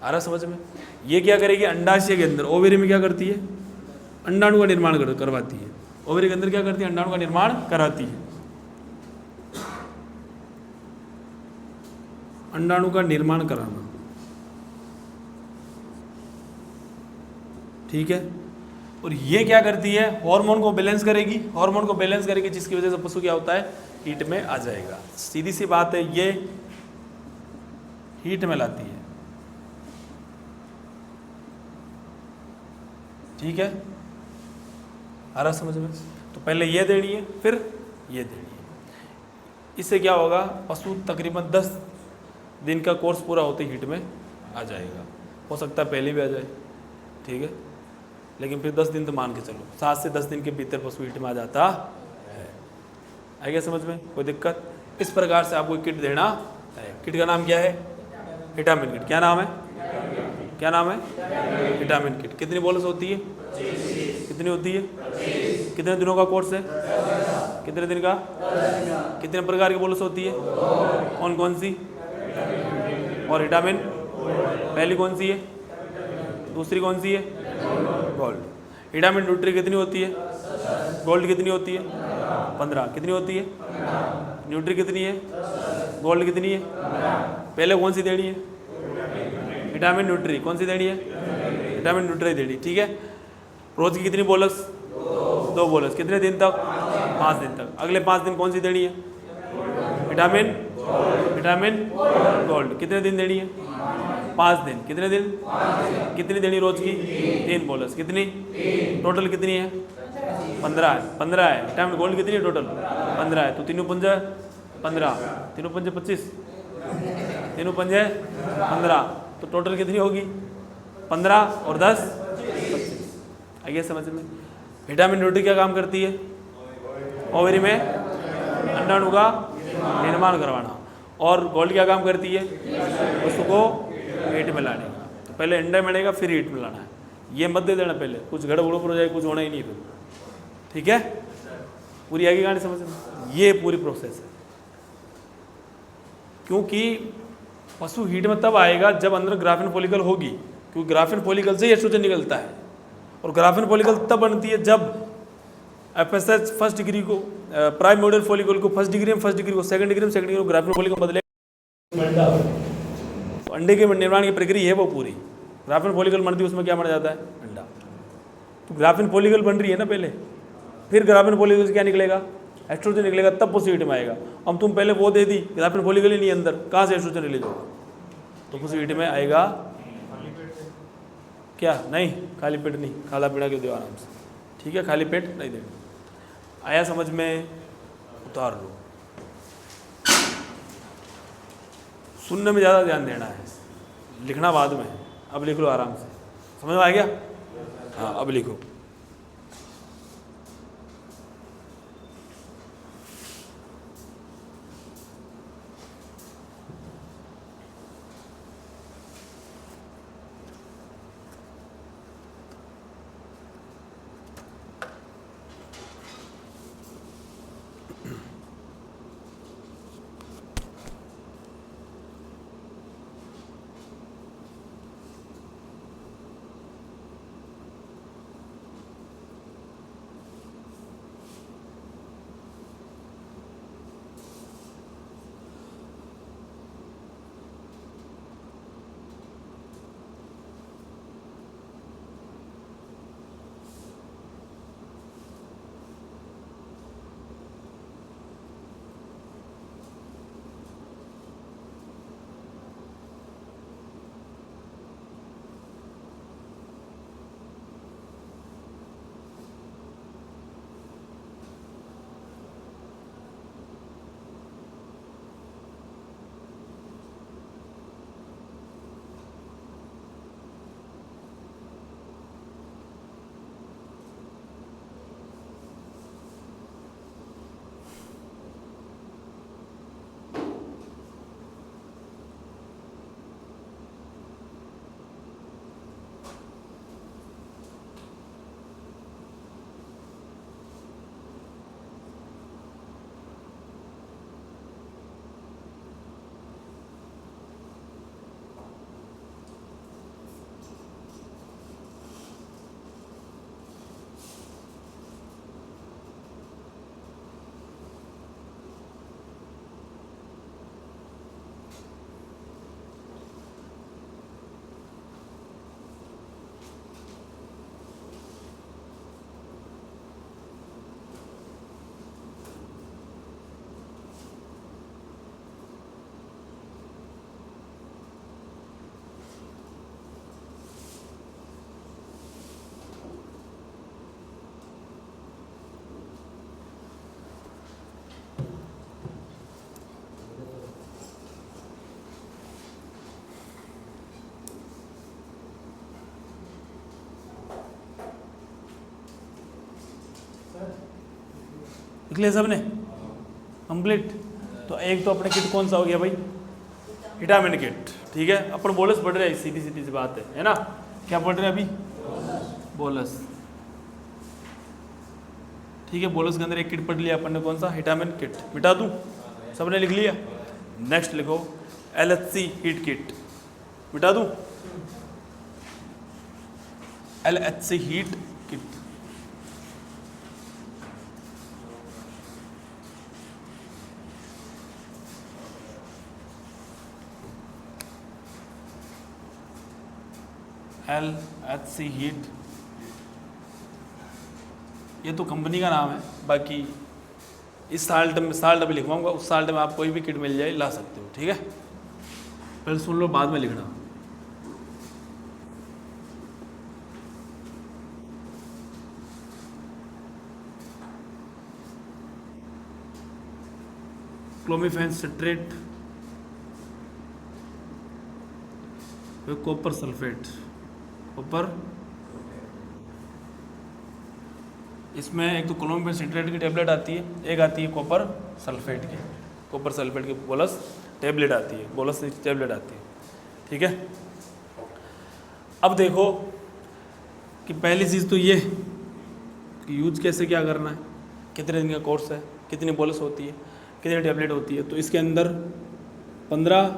आ रहा समझ में। ये क्या करेगी, अंडाशय के अंदर ओवेरी में क्या करती है, अंडाणु का निर्माण करवाती है। ओवेरी के अंदर क्या करती है, अंडाणु का निर्माण कराती है। अंडाणु का निर्माण कराना, ठीक है। और ये क्या करती है, हार्मोन को बैलेंस करेगी, हार्मोन को बैलेंस करेगी, जिसकी वजह से पशु क्या होता है, हीट में आ जाएगा। सीधी सी बात है, ये हीट में लाती है, ठीक है। आ रहा समझ में। तो पहले ये देनी है, फिर ये देनी है। इससे क्या होगा, पशु तकरीबन 10 दिन का कोर्स पूरा होते ही हीट में आ जाएगा। हो सकता है पहले भी आ जाए, ठीक है, लेकिन फिर 10 दिन तो मान के चलो, 7 से 10 दिन के भीतर पशु हीट में आ जाता है। आ गया समझ में, कोई दिक्कत। इस प्रकार से आपको किट देना है। किट का नाम क्या है, विटामिन किट। क्या नाम है, क्या नाम है, विटामिन किट। कितनी बोलस होती है, कितनी होती है, कितने दिनों का कोर्स है, कितने दिन का, कितने प्रकार की बोलस होती है, कौन कौन सी, और विटामिन पहली कौन सी है, दूसरी कौन सी है, गोल्ड। विटामिन न्यूट्री कितनी होती है, गोल्ड कितनी होती है, 15। कितनी होती है, न्यूट्री कितनी है, गोल्ड कितनी है। पहले कौन सी देनी है, विटामिन न्यूट्री। कौन सी देनी है, विटामिन न्यूट्री देनी, ठीक है। रोज की कितनी बोलस, 2 बोलस। कितने दिन तक, 5 दिन तक। अगले 5 दिन कौन सी देनी है, विटामिन, विटामिन गोल्ड। कितने दिन देनी है, 5 दिन। कितने दिन, कितनी देनी रोज की, 3 बोलस। कितनी, टोटल कितनी है, 15 है, 15 है। विटामिन गोल्ड कितनी है, टोटल 15 है। तो 3 पंजे 15, 3 पंजे 25, 3 पंजे 15, तो टोटल कितनी होगी, 15 और 10 25। आइए समझ में। विटामिन न्यूट्री क्या काम करती है, ओवरी में अंडाणु का निर्माण करवाना। और गोल्ड क्या काम करती है, उसको हीट में लाने का। तो पहले अंडा मिलेगा, फिर हीट में लाना है। ये मत दे देना पहले, कुछ गड़बड़ हो जाए, कुछ होना ही नहीं फिर, ठीक है। पूरी आगे कहानी समझ में। ये पूरी प्रोसेस है, क्योंकि पशु हीट में तब आएगा जब अंदर ग्राफिन फॉलिकल होगी, क्योंकि ग्राफिन फॉलिकल से ही एस्ट्रोजन निकलता है। और ग्राफिन फॉलिकल तब बनती है जब एफएसएच फर्स्ट डिग्री को, प्राइमोडियल फॉलिकल को फर्स्ट डिग्री में, फर्स्ट डिग्री को सेकंड डिग्री में, सेकंड डिग्री को ग्राफिन फॉलिकल बदलेगा। तो अंडे के निर्माण की प्रक्रिया है वो पूरी। ग्राफिन फॉलिकल बनती है, उसमें क्या बन जाता है, अंडा। तो ग्राफिन फॉलिकल बन रही है ना पहले, फिर ग्राफिन फॉलिकल से क्या निकलेगा, एस्ट्रोजन निकलेगा, तब पशु हीट में आएगा। अब तुम पहले वो दे दी, ग्राफिन फॉलिकल ही नहीं अंदर, कहाँ से एस्ट्रोजन रिलीज होगा, तो पशु हीट में आएगा। क्या नहीं, खाली पेट नहीं, खाला पीना क्यों दो आराम से, ठीक है, खाली पेट नहीं देना। आया समझ में, उतार लो। सुनने में ज़्यादा ध्यान देना है, लिखना बाद में। अब लिख लो आराम से, समझ में आ गया। हाँ अब लिखो। लिख लिया सबने कंप्लीट। तो एक तो अपने किट कौन सा हो गया भाई, विटामिन किट, ठीक है। अपन बोलस पढ़ रहे हैं, सीधी सीधी सी बात है ना। क्या पढ़ रहे हैं अभी, बोलस, ठीक है। बोलस के अंदर एक किट पढ़ लिया अपन ने, कौन सा, विटामिन किट। मिटा दूं, सबने लिख लिया। नेक्स्ट लिखो LHC हीट किट, मिटा दूं, LHC heat kit. LHC heat, ये तो कंपनी का नाम है, बाकी इस साल्ट में, साल्ट अभी लिखवाऊंगा, उस साल्ट में आप कोई भी किट मिल जाए ला सकते हो, ठीक है। पहले सुन लो, बाद में लिखना। Clomiphene citrate, copper sulphate, copper, इसमें एक तो क्लोमिफेन सिट्रेट की टेबलेट आती है, एक आती है कॉपर सल्फेट की, कॉपर सल्फेट की बोलस टेबलेट आती है, बोलस टेबलेट आती है, ठीक है। अब देखो कि पहली चीज़ तो ये कि यूज कैसे क्या करना है, कितने दिन का कोर्स है, कितनी बोलस होती है, कितनी टेबलेट होती है। तो इसके अंदर 15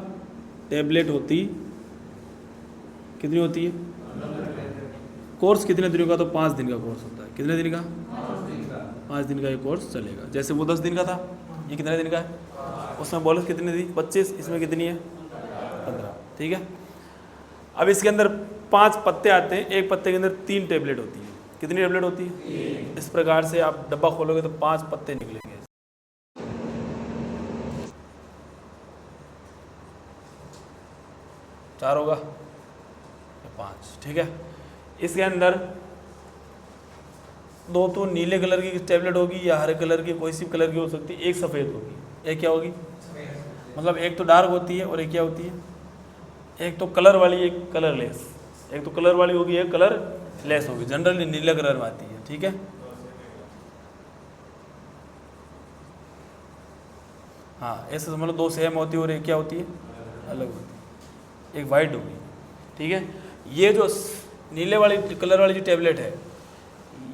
टेबलेट होती, कितनी होती है, कोर्स कितने दिनों का, तो 5 दिन का कोर्स होता है। कितने दिन का, 5 दिन का ये कोर्स चलेगा। जैसे वो 10 दिन का था, ये कितने दिन का है, उसमें बोलस कितनी थी, 25, इसमें कितनी है, 15, ठीक है। अब इसके अंदर 5 पत्ते आते हैं, एक पत्ते के अंदर 3 टेबलेट होती है। कितनी टेबलेट होती है, इस प्रकार से आप डब्बा खोलोगे तो 5 पत्ते निकलेंगे, 4 होगा, 5, ठीक है। इसके अंदर 2 तो नीले कलर की टेबलेट होगी या हरे कलर की, कोई सी कलर की हो सकती है, एक सफ़ेद होगी, एक क्या होगी, मतलब एक तो डार्क होती है और एक क्या होती है, एक तो कलर वाली, एक कलरलेस, एक तो कलर वाली होगी, एक कलर लेस होगी, जनरली नीले कलर में आती है, ठीक है। हाँ, ऐसे समझ लो 2 सेम होती है और एक क्या होती है, अलग होती है, एक वाइट होगी, ठीक है। ये जो नीले वाली कलर वाली जो टेबलेट है,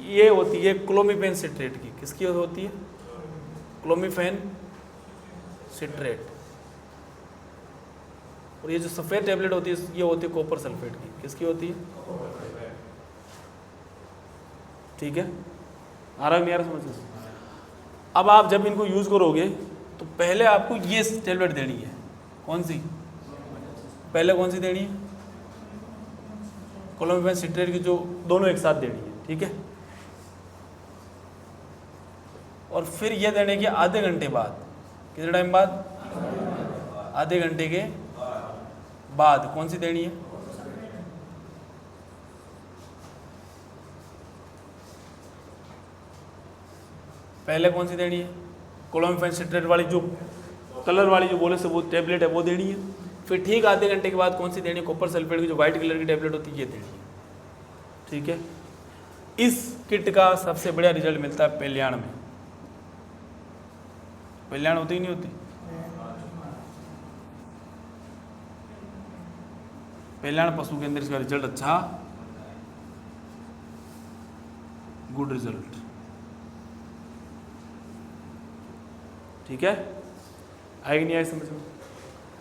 ये होती है क्लोमिफेन सिट्रेट की। किसकी होती है, क्लोमिफेन सिट्रेट। और ये जो सफ़ेद टेबलेट होती है, ये होती है कॉपर सल्फेट की। किसकी होती है, ठीक है। आ रहा है नहीं आ रहा समझ में। अब आप जब इनको यूज़ करोगे तो पहले आपको ये टेबलेट देनी है, कौन सी, पहले कौन सी देनी है, क्लोमिफेन सिट्रेट की, जो दोनों एक साथ देनी है, ठीक है। और फिर ये देने के आधे घंटे बाद, कितने टाइम बाद, आधे घंटे के बाद कौन सी देनी है, पहले कौन सी देनी है, क्लोमिफेन सिट्रेट वाली जो कलर वाली जो बोले से वो टेबलेट है वो देनी है। फिर ठीक आधे घंटे के बाद कौन सी देनी है, कॉपर सल्फेट की जो वाइट कलर की टेबलेट होती है ये देनी है, ठीक है। इस किट का सबसे बढ़िया रिजल्ट मिलता है पेल्याण में। पेल्याण होती ही नहीं होती, पेल्याण पशु के अंदर इसका रिजल्ट अच्छा, गुड रिजल्ट, ठीक है। आएगी नहीं आई समझ में।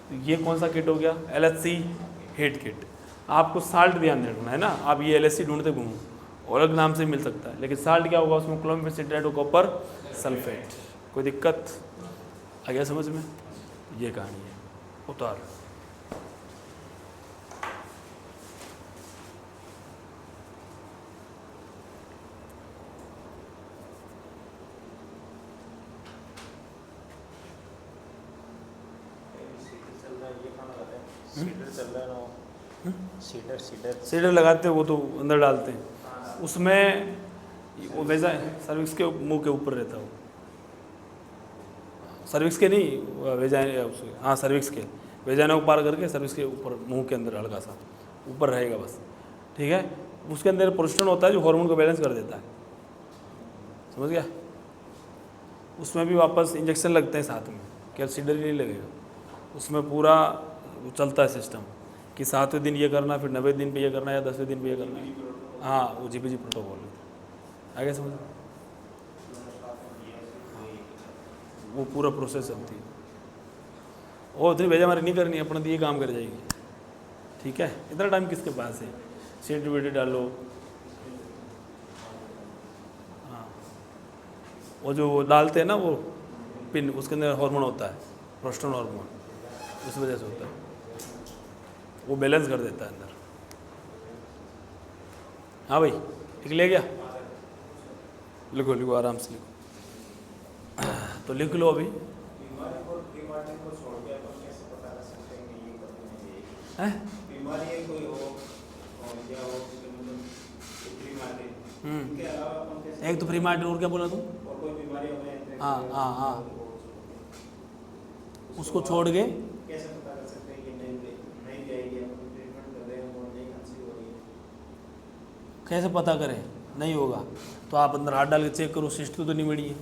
तो ये कौन सा किट हो गया, LHC हीट किट। आपको साल्ट ध्यान रखना है ना, आप ये LHC ढूंढते घूमो, और अलग नाम से मिल सकता है, लेकिन साल्ट क्या होगा उसमें, क्लोमिफेन सिट्रेट और कॉपर सल्फेट। कोई दिक्कत आ गया समझ में, ये कहानी है। उतार सीडर लगाते हैं, वो तो अंदर डालते हैं, उसमें वो वैसा सर्विक्स के मुंह के ऊपर रहता है, वो सर्विक्स के नहीं, वेजाइना उसके, हाँ सर्विक्स के, वेजाइना को पार करके सर्विक्स के ऊपर मुंह के अंदर हल्का सा ऊपर रहेगा बस, ठीक है। उसके अंदर प्रोस्टेरोन होता है जो हार्मोन को बैलेंस कर देता है, समझ गया। उसमें भी वापस इंजेक्शन लगते हैं साथ में, कैल्सीडर नहीं लगेगा उसमें, पूरा वो चलता है सिस्टम कि 7वें दिन ये करना, फिर 90वें दिन पे ये करना, या 10वें दिन पे ये करना। हाँ, वो जीपीजी प्रोटोकॉल है, आगे समझ, वो पूरा प्रोसेस चलती है। वो उतनी भेजा हमारी नहीं करनी, अपना तो ये काम कर जाएगी। ठीक है, इतना टाइम किसके पास है? सीट वीट डालो। हाँ, वो जो वो डालते हैं ना वो पिन, उसके अंदर हार्मोन होता है, प्रोस्टेरोन हार्मोन, उस वजह से होता है, वो बैलेंस कर देता है अंदर। हाँ भाई, लिख लिया क्या? लिखो लिखो, आराम से लिखो। तो लिख लो अभी। एक तो फ्री मार्टिन, और क्या बोला तुम? हाँ हाँ हाँ, उसको छोड़ के कैसे पता करें नहीं होगा? तो आप अंदर हाथ डाल के चेक करो, सिस्ट तो नहीं बढ़ी है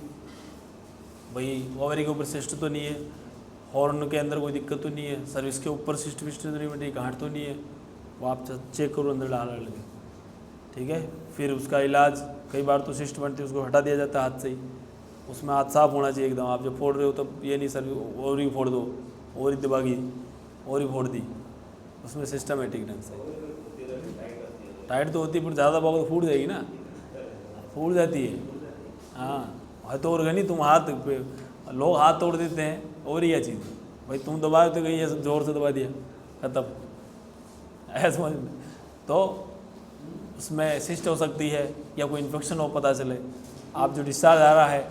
भाई, ओवरी के ऊपर सिस्ट तो नहीं है, हॉर्न के अंदर कोई दिक्कत तो नहीं है, सर्विस के ऊपर सिस्ट विस्ट तो नहीं बढ़ी, गांठ तो नहीं है, वो आप चेक करो अंदर डाल के। ठीक है, फिर उसका इलाज, कई बार तो सिस्ट बनती है उसको हटा दिया जाता है हाथ से ही, उसमें हाथ साफ होना चाहिए एकदम। आप जब फोड़ रहे हो तब ये नहीं सर और ही फोड़ दो, और ही दबागी, और ही फोड़ दी, उसमें सिस्टमेटिक ढंग से। टाइट तो होती है, पर ज़्यादा बहुत फूट जाएगी ना, फूट जाती है। हाँ, है तो ऑर्गेनिक, तुम हाथ पे, लोग हाथ तोड़ देते हैं, और ही चीज़ भाई, तुम दबाए तो कहीं ऐसे ज़ोर से दबा दिया, खत्म, ऐसा समझ में। तो उसमें सिस्ट हो सकती है, या कोई इन्फेक्शन हो पता चले, आप जो डिस्चार्ज आ रहा है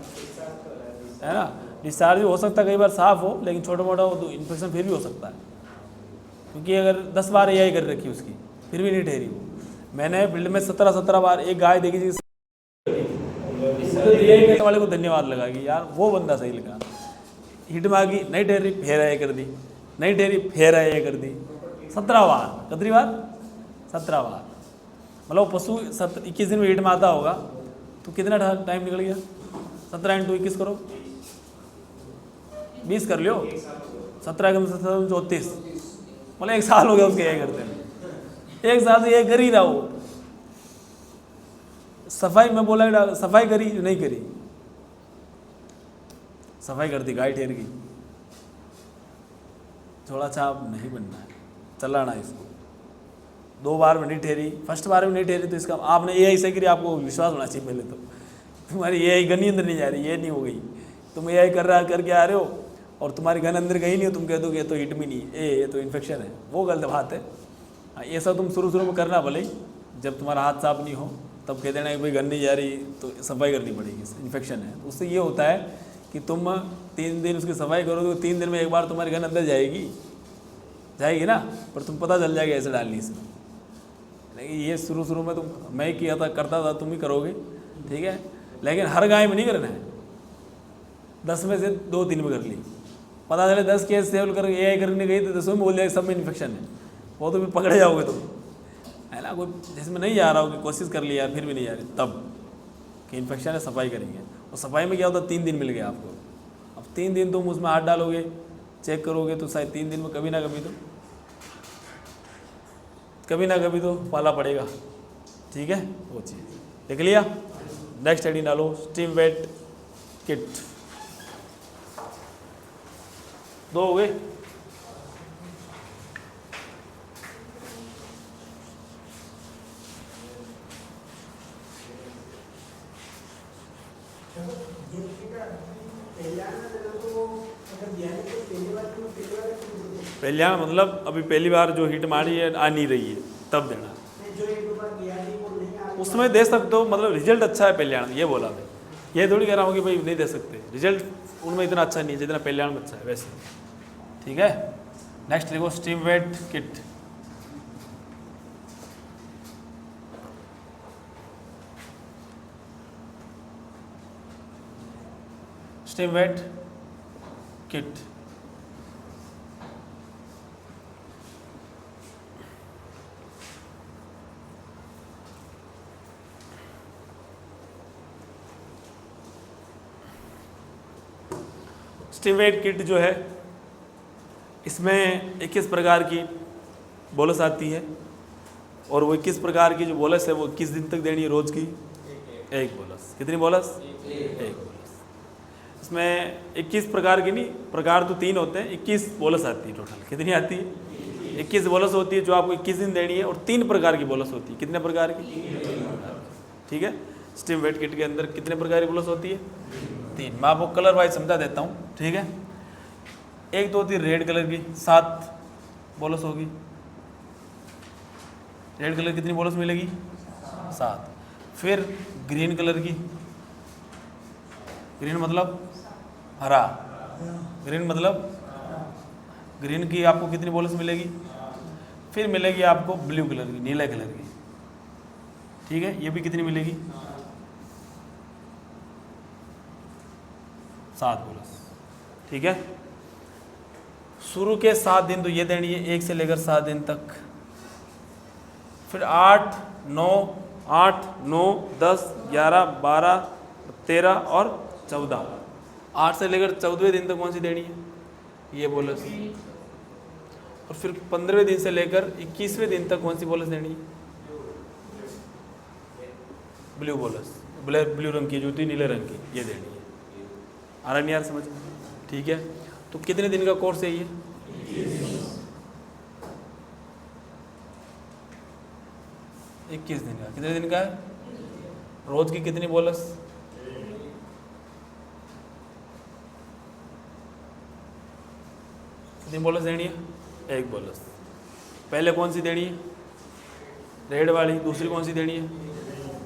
ना, डिस्चार्ज भी हो सकता है, कई बार साफ़ हो, लेकिन छोटा मोटा हो तो इन्फेक्शन फिर भी हो सकता है, क्योंकि अगर 10 बार AI कर रखी उसकी, फिर भी नहीं ठहरी वो। मैंने फील्ड में 17 बार एक गाय देखी थी, तो वाले को धन्यवाद लगाएगी यार, वो बंदा सही लगा। हिट मांगी, नहीं ठहरी, फिर AI कर दी, नहीं ठहरी, फिर AI कर दी, 17 बार, कितनी बार? 17 बार। मतलब पशु 21 दिन में हिट में आता होगा, तो कितना टाइम निकल गया? 17 × 21 करो, 20 कर लियो, 17 × 34, मतलब 1 साल हो गया उसके AI करते हैं, 1 साल से ये कर ही रहा वो। सफाई में बोला, सफाई करी नहीं करी? सफाई कर दी, गाय ठहर गई। थोड़ा छाप नहीं बनना है, चलाना है इसको। 2 बार में नहीं ठहरी, फर्स्ट बार में नहीं ठहरी, तो इसका आपने AI से करी, आपको विश्वास होना चाहिए पहले तो, तुम्हारी AI गन ही अंदर नहीं जा रही, ये नहीं हो गई, तुम AI करके आ रहे हो और तुम्हारी गन अंदर गई नहीं हो, तुम कह दो कि ये तो हिट में नहीं, ये तो इन्फेक्शन है, वो गलत बात है। हाँ, ये सब तुम शुरू में करना, भले ही जब तुम्हारा हाथ साफ नहीं हो तब कह देना कि भाई गन नहीं जा रही तो सफाई करनी पड़ेगी, इन्फेक्शन है। उससे ये होता है कि तुम 3 दिन उसकी सफाई करोगे तो 3 दिन में एक बार तुम्हारी गन अंदर जाएगी ना, पर तुम पता चल जाएगा ऐसे डालनी इसमें। लेकिन ये शुरू में मैं किया था, करता था, तुम ही करोगे, ठीक है, लेकिन हर गाय में नहीं करना है। 10 में से 2-3 में कर ली, पता चले 10 केस सेवल कर AI करने गई तो 10 में बोल जाए सब में इन्फेक्शन है, वो तो भी पकड़े जाओगे तुम, है ना। कोई जिसमें नहीं जा रहा हो कि कोशिश कर लिया फिर भी नहीं जा रही, तब कि इन्फेक्शन है, सफाई करेंगे। और सफाई में क्या होता है, 3 दिन मिल गया आपको, अब 3 दिन तुम उसमें हाथ डालोगे, चेक करोगे, तो शायद 3 दिन में कभी ना कभी तो पाला पड़ेगा। ठीक है, वो चीज़ देख लिया। नेक्स्ट हेडिंग डालो, स्टीम वेट किट। 2 हो गए। पहले मतलब अभी पहली बार जो हिट मारी है, आ नहीं रही है, तब देना। उसमें दे सकते हो, मतलब रिजल्ट अच्छा है पहले, ये बोला मैं, ये थोड़ी कह रहा हूँ कि भाई नहीं दे सकते, रिजल्ट उनमें इतना अच्छा नहीं है जितना पहले में अच्छा है वैसे। ठीक है, नेक्स्ट देखो, steam wet kit. Steam wet kit stimulate kit जो है इसमें 21 प्रकार की बोलस आती है और वो 21 प्रकार की जो बोलस है वो 21 दिन तक देनी है रोज की एक बोलस। कितनी बोलस? एक बोलस। इसमें 21 प्रकार की नहीं, प्रकार तो 3 होते हैं, 21 बोलस आती है टोटल। कितनी आती है? 21 बोलस होती है जो आपको 21 दिन देनी है और 3 प्रकार की बोलस होती है। कितने प्रकार की? ठीक है। स्टिमुलेट किट के अंदर कितने प्रकार की बोलस होती है? 3। मैं आपको कलर वाइज समझा देता हूँ। ठीक है। एक तो होती है रेड कलर की, 7 बोलस होगी। रेड कलर कितनी बोलस मिलेगी? 7। फिर ग्रीन कलर की, ग्रीन मतलब हरा, ग्रीन मतलब ग्रीन की आपको कितनी बोलस मिलेगी? फिर मिलेगी आपको ब्लू कलर की, नीले कलर की। ठीक है। ये भी कितनी मिलेगी? 7 बोलस। ठीक है। शुरू के 7 दिन तो ये देनी है 1 से लेकर 7 दिन तक। फिर 8, 9, 10, 11, 12, 13 और 14। 8 से लेकर 14वें दिन तक कौन सी देनी है? ये बोलस। और फिर 15वें दिन से लेकर 21वें दिन तक कौन सी बोलस देनी है? Blue bolus. ब्लू रंग की जो होती है, नीले रंग की, ये देनी है। आ रहा नहीं यार समझ? ठीक है। तो कितने दिन का कोर्स है ये? 21 दिन का। कितने दिन का है? रोज की कितनी बोलस? कितनी बोलस देनी है? 1 बोलस। पहले कौन सी देनी है? रेड वाली। दूसरी कौन सी देनी है?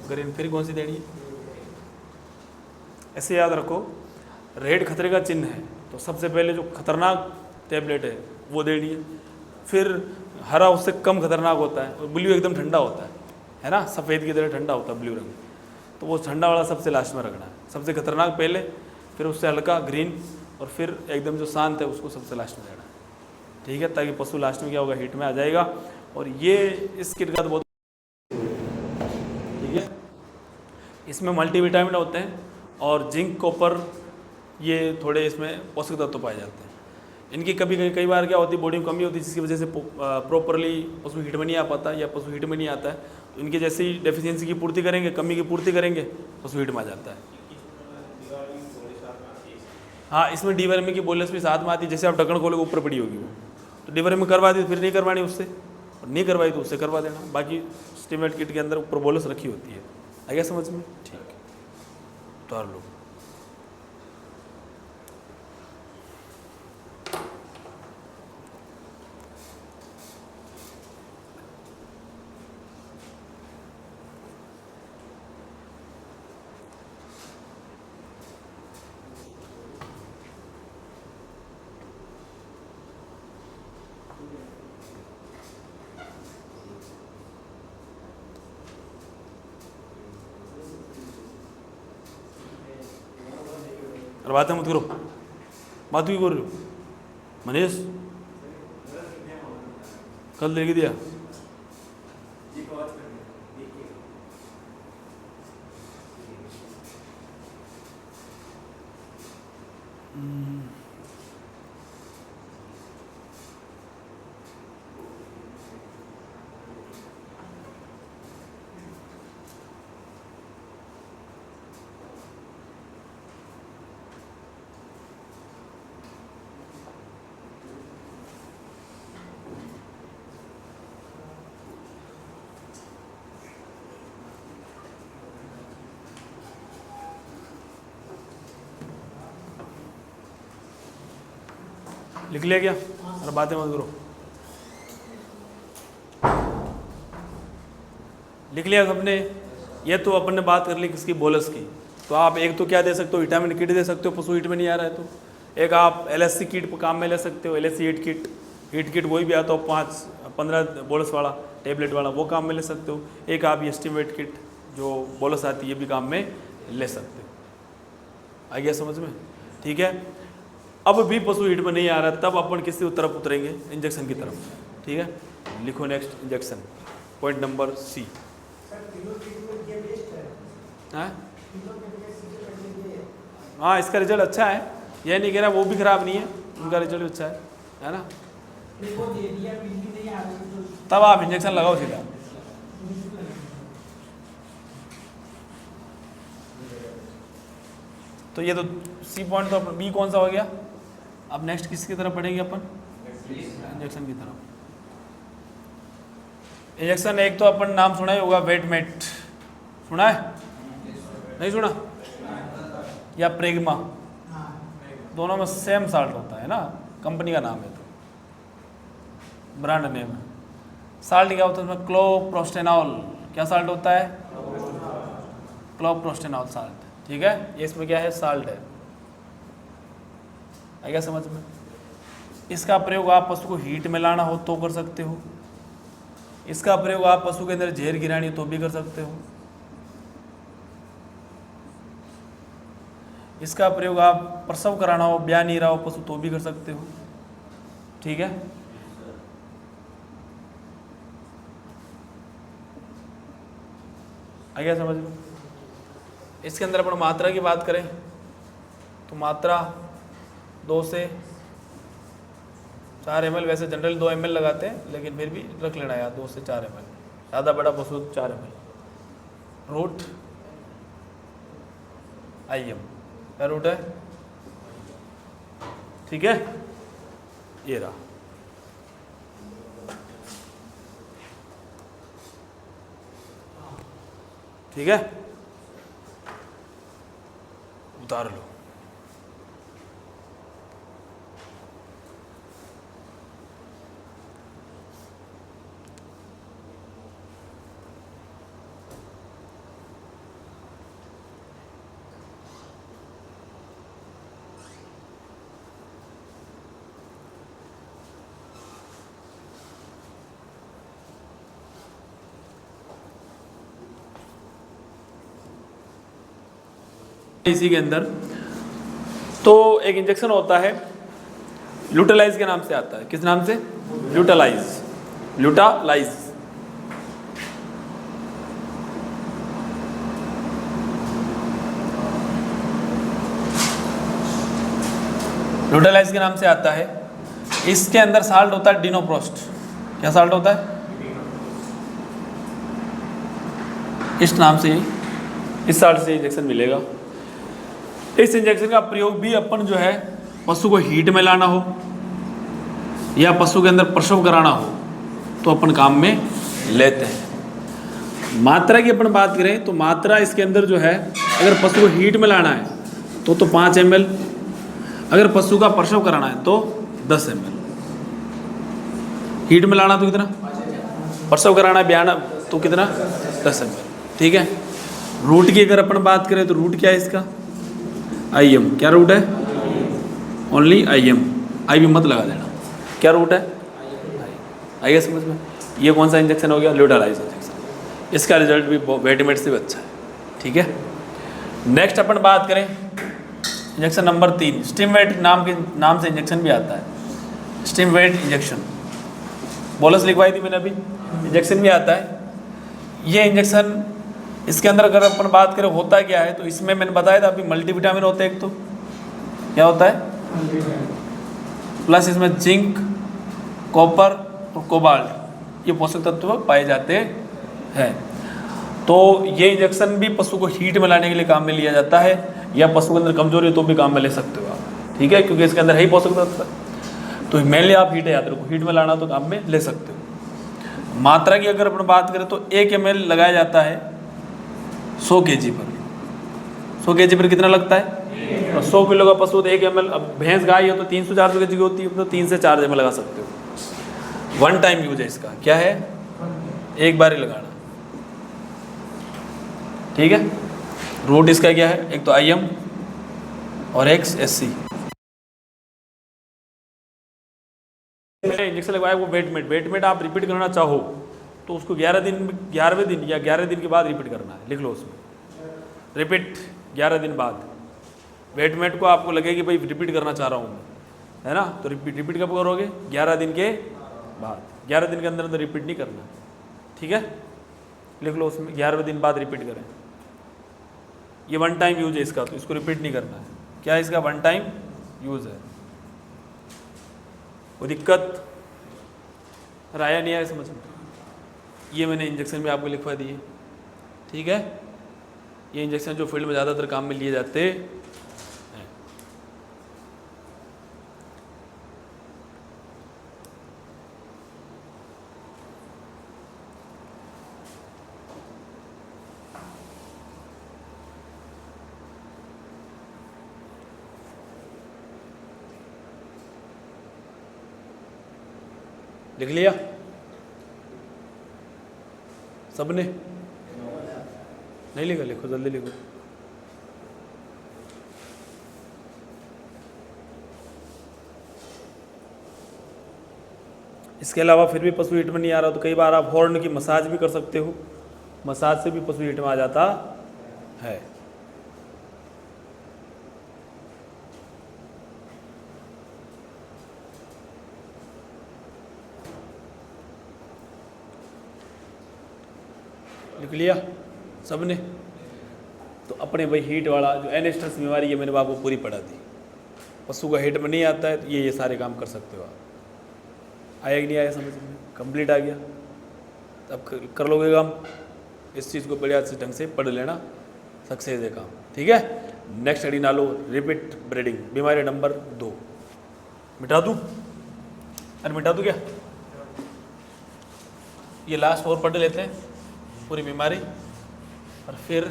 ग्रीन। फिर कौन सी देनी है? ऐसे याद रखो, रेड खतरे का चिन्ह है तो सबसे पहले जो खतरनाक टैबलेट है वो देनी है। फिर हरा उससे कम खतरनाक होता है और ब्लू एकदम ठंडा होता है ना, सफ़ेद की तरह ठंडा होता है ब्लू रंग। तो वो ठंडा वाला सबसे लास्ट में रखना है। सबसे खतरनाक पहले, फिर उससे हल्का ग्रीन और फिर एकदम जो शांत है उसको सबसे लास्ट में देना है। ठीक है। ताकि पशु लास्ट में क्या होगा? हीट में आ जाएगा। और ये इस किट का तो बहुत ठीक है। इसमें मल्टीविटामिन होते हैं और जिंक, कॉपर, ये थोड़े इसमें पोषक तत्व पाए जाते हैं। इनकी कई बार क्या होती है, बॉडी में कमी होती है जिसकी वजह से प्रॉपरली पशु हीट में नहीं आ पाता या पशु हीट में नहीं आता है। तो इनकी जैसी डेफिशिएंसी की पूर्ति करेंगे, कमी की पूर्ति करेंगे, पशु हीट में आ जाता है। हाँ, इसमें डीवर्मी की बोलस भी साथ में आती है। जैसे आप ढक्कन खोलोगे ऊपर पड़ी होगी वो, तो डीवर्मी करवा दी, फिर नहीं करवानी उससे, और नहीं करवाई तो उससे करवा देना। बाकी स्टिमुलेट किट के अंदर ऊपर बोलस रखी होती है। आ गया समझ में? ठीक है। तो और लोग और बातें मत करो। बात भी बोल रहे हो मनीष? कल देगी दिया लिख लिया क्या? अरे बातें मत करो। लिख लिया सबने? ये तो अपन ने बात कर ली किसकी? बोलस की। तो आप एक तो क्या दे सकते हो? विटामिन किट दे सकते हो, पशु हीट में नहीं आ रहा है तो। एक आप LSC किट काम में ले सकते हो, LSC हीट किट वही भी आता हो 5-15 बोलस वाला टेबलेट वाला, वो काम में ले सकते हो। एक आप ये स्टिमुलेट किट जो बोलस आती है ये भी काम में ले सकते हो। आ गया समझ में? ठीक है। अब भी पशु हीट में नहीं आ रहा, तब अपन किसी तरफ उतरेंगे? इंजेक्शन की तरफ। ठीक है। लिखो next injection, point number C। हाँ, इसका रिजल्ट अच्छा है। ये नहीं कह रहा वो भी खराब नहीं है, उनका रिजल्ट अच्छा है ना। तब आप इंजेक्शन लगाओ सीधा। तो ये तो सी पॉइंट तो बी कौन सा हो गया। अब नेक्स्ट किसकी तरफ पढ़ेंगे अपन, इंजेक्शन की तरफ। इंजेक्शन एक तो अपन नाम सुना ही होगा वेटमेट, सुना है नहीं सुना, या प्रेग्मा, दोनों में सेम साल्ट होता है ना, कंपनी का नाम है तो ब्रांड नेम है। साल्ट क्या होता है उसमें, क्लोप्रोस्टेनॉल, क्या साल्ट होता है, क्लोप्रोस्टेनॉल साल्ट, ठीक है। ये इसमें क्या है, साल्ट है, आ गया समझ में। इसका प्रयोग आप पशु को हीट में लाना हो तो कर सकते हो, इसका प्रयोग आप पशु के अंदर जहर गिरानी हो तो भी कर सकते हो, इसका प्रयोग आप प्रसव कराना हो, ब्याह नहीं रहा हो पशु तो भी कर सकते हो, ठीक है। आ गया समझ में। इसके अंदर अपन मात्रा की बात करें तो मात्रा 2 से 4 ml, वैसे जनरल 2 ml लगाते हैं, लेकिन फिर भी रख लेना यार 2 से 4 ml, ज़्यादा बड़ा पशु 4 ml। रूट IM, क्या रूट है, ठीक है, ये रहा। ठीक है, उतार लो। इसी के अंदर तो एक इंजेक्शन होता है ल्यूटालाइज के नाम से आता है, किस नाम से, ल्यूटालाइज, ल्यूटालाइज। ल्यूटालाइज के नाम से आता है। इसके अंदर साल्ट होता है डिनोप्रोस्ट, क्या साल्ट होता है, इस नाम से, इस साल्ट से इंजेक्शन मिलेगा। इस इंजेक्शन का प्रयोग भी अपन जो है पशु को हीट में लाना हो या पशु के अंदर प्रसव कराना हो तो अपन काम में लेते हैं। मात्रा की अपन बात करें तो मात्रा इसके अंदर जो है, अगर पशु को हीट में लाना है तो 5 ml, अगर पशु का प्रसव कराना है तो 10 ml। हीट में लाना तो कितना, प्रसव कराना है ब्याना तो कितना, 10 ml, ठीक है। रूट की अगर अपन बात करें तो रूट क्या है इसका, IM, क्या रूट है, ओनली IM, IB मत लगा देना, क्या रूट है, आइए समझ में। ये कौन सा इंजेक्शन हो गया, ल्यूटालाइज इंजेक्शन। इसका रिजल्ट भी वेटमेट से भी अच्छा है, ठीक है। नेक्स्ट अपन बात करें इंजेक्शन नंबर 3, स्टिमवेट नाम से इंजेक्शन भी आता है, स्टिमवेट इंजेक्शन, बोलस लिखवाई थी मैंने अभी, इंजेक्शन भी आता है। ये इंजेक्शन इसके अंदर अगर अपन बात करें होता क्या है, तो इसमें मैंने बताया था अभी मल्टीविटामिन होते हैं, एक तो क्या होता है, प्लस इसमें जिंक, कॉपर और कोबाल्ट, ये पोषक तत्व पाए जाते हैं। तो ये इंजेक्शन भी पशु को हीट में लाने के लिए काम में लिया जाता है, या पशु के अंदर कमजोरी है तो भी काम में ले सकते हो आप, ठीक है, क्योंकि इसके अंदर है ही पोषक तत्व। तो मेनली आप हीट याद रखो, हीट में लाना तो काम में ले सकते हो। मात्रा की अगर अपन बात करें तो 1 ml लगाया जाता है 100 kg पर। 100 kg पर कितना लगता है, 100 किलो का पशु तो 1 ml, अब भैंस गाय है तो 300-400 kg की होती है, तो 3 से 4 ml लगा सकते हो। 1 टाइम यूज है इसका, क्या है, एक बार ही लगाना, ठीक है। रूट इसका क्या है, एक तो IM और एक SC। इंजेक्शन लगवाया वो वेटमेट आप रिपीट करना चाहो तो उसको 11वें दिन या 11 दिन के बाद रिपीट करना है, लिख लो उसमें, रिपीट 11 दिन बाद। वेटमेट को आपको लगे कि भाई रिपीट करना चाह रहा हूँ मैं, है ना, तो रिपीट कब करोगे, 11 दिन के बाद, 11 दिन के अंदर तो रिपीट नहीं करना, ठीक है, लिख लो उसमें 11वें दिन बाद रिपीट करें। ये 1 टाइम यूज है इसका, तो इसको रिपीट नहीं करना है, क्या है इसका, 1 टाइम यूज़ है। वो दिक्कत राया नहीं आया समझ में? ये मैंने इंजेक्शन भी आपको लिखवा दिए, ठीक है। ये इंजेक्शन जो फील्ड में ज़्यादातर काम में लिए जाते हैं। लिख लिया सबने? नहीं लिखा? लिखो, जल्दी लिखो। इसके अलावा फिर भी पशु हिट में नहीं आ रहा तो कई बार आप हॉर्न की मसाज भी कर सकते हो, मसाज से भी पशु हिट में आ जाता है। लिख लिया सबने? तो अपने भाई हीट वाला जो एनेस्ट्रस बीमारी है मैंने आपको पूरी पढ़ा दी। पशु का हिट में नहीं आता है तो ये सारे काम कर सकते हो आप। आया कि नहीं आया समझ में? कंप्लीट आ गया? तब कर लोगे काम। इस चीज़ को बढ़िया से ढंग से पढ़ लेना, सक्सेस है काम, ठीक है। नेक्स्ट स्टडी ना लो, रिपीट ब्रीडिंग, बीमारी नंबर 2। मिटा दूँ? अरे मिटा दूँ क्या? ये लास्ट 4 पढ़ लेते हैं पूरी बीमारी और फिर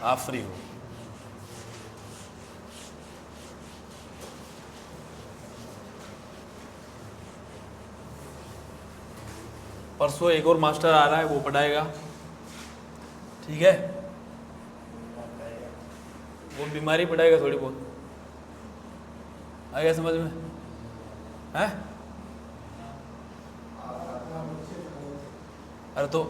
आप फ्री हो। परसों एक और मास्टर आ रहा है, वो पढ़ाएगा, ठीक है। वो बीमारी पढ़ाएगा थोड़ी बहुत। आ गया समझ में? है? अरे तो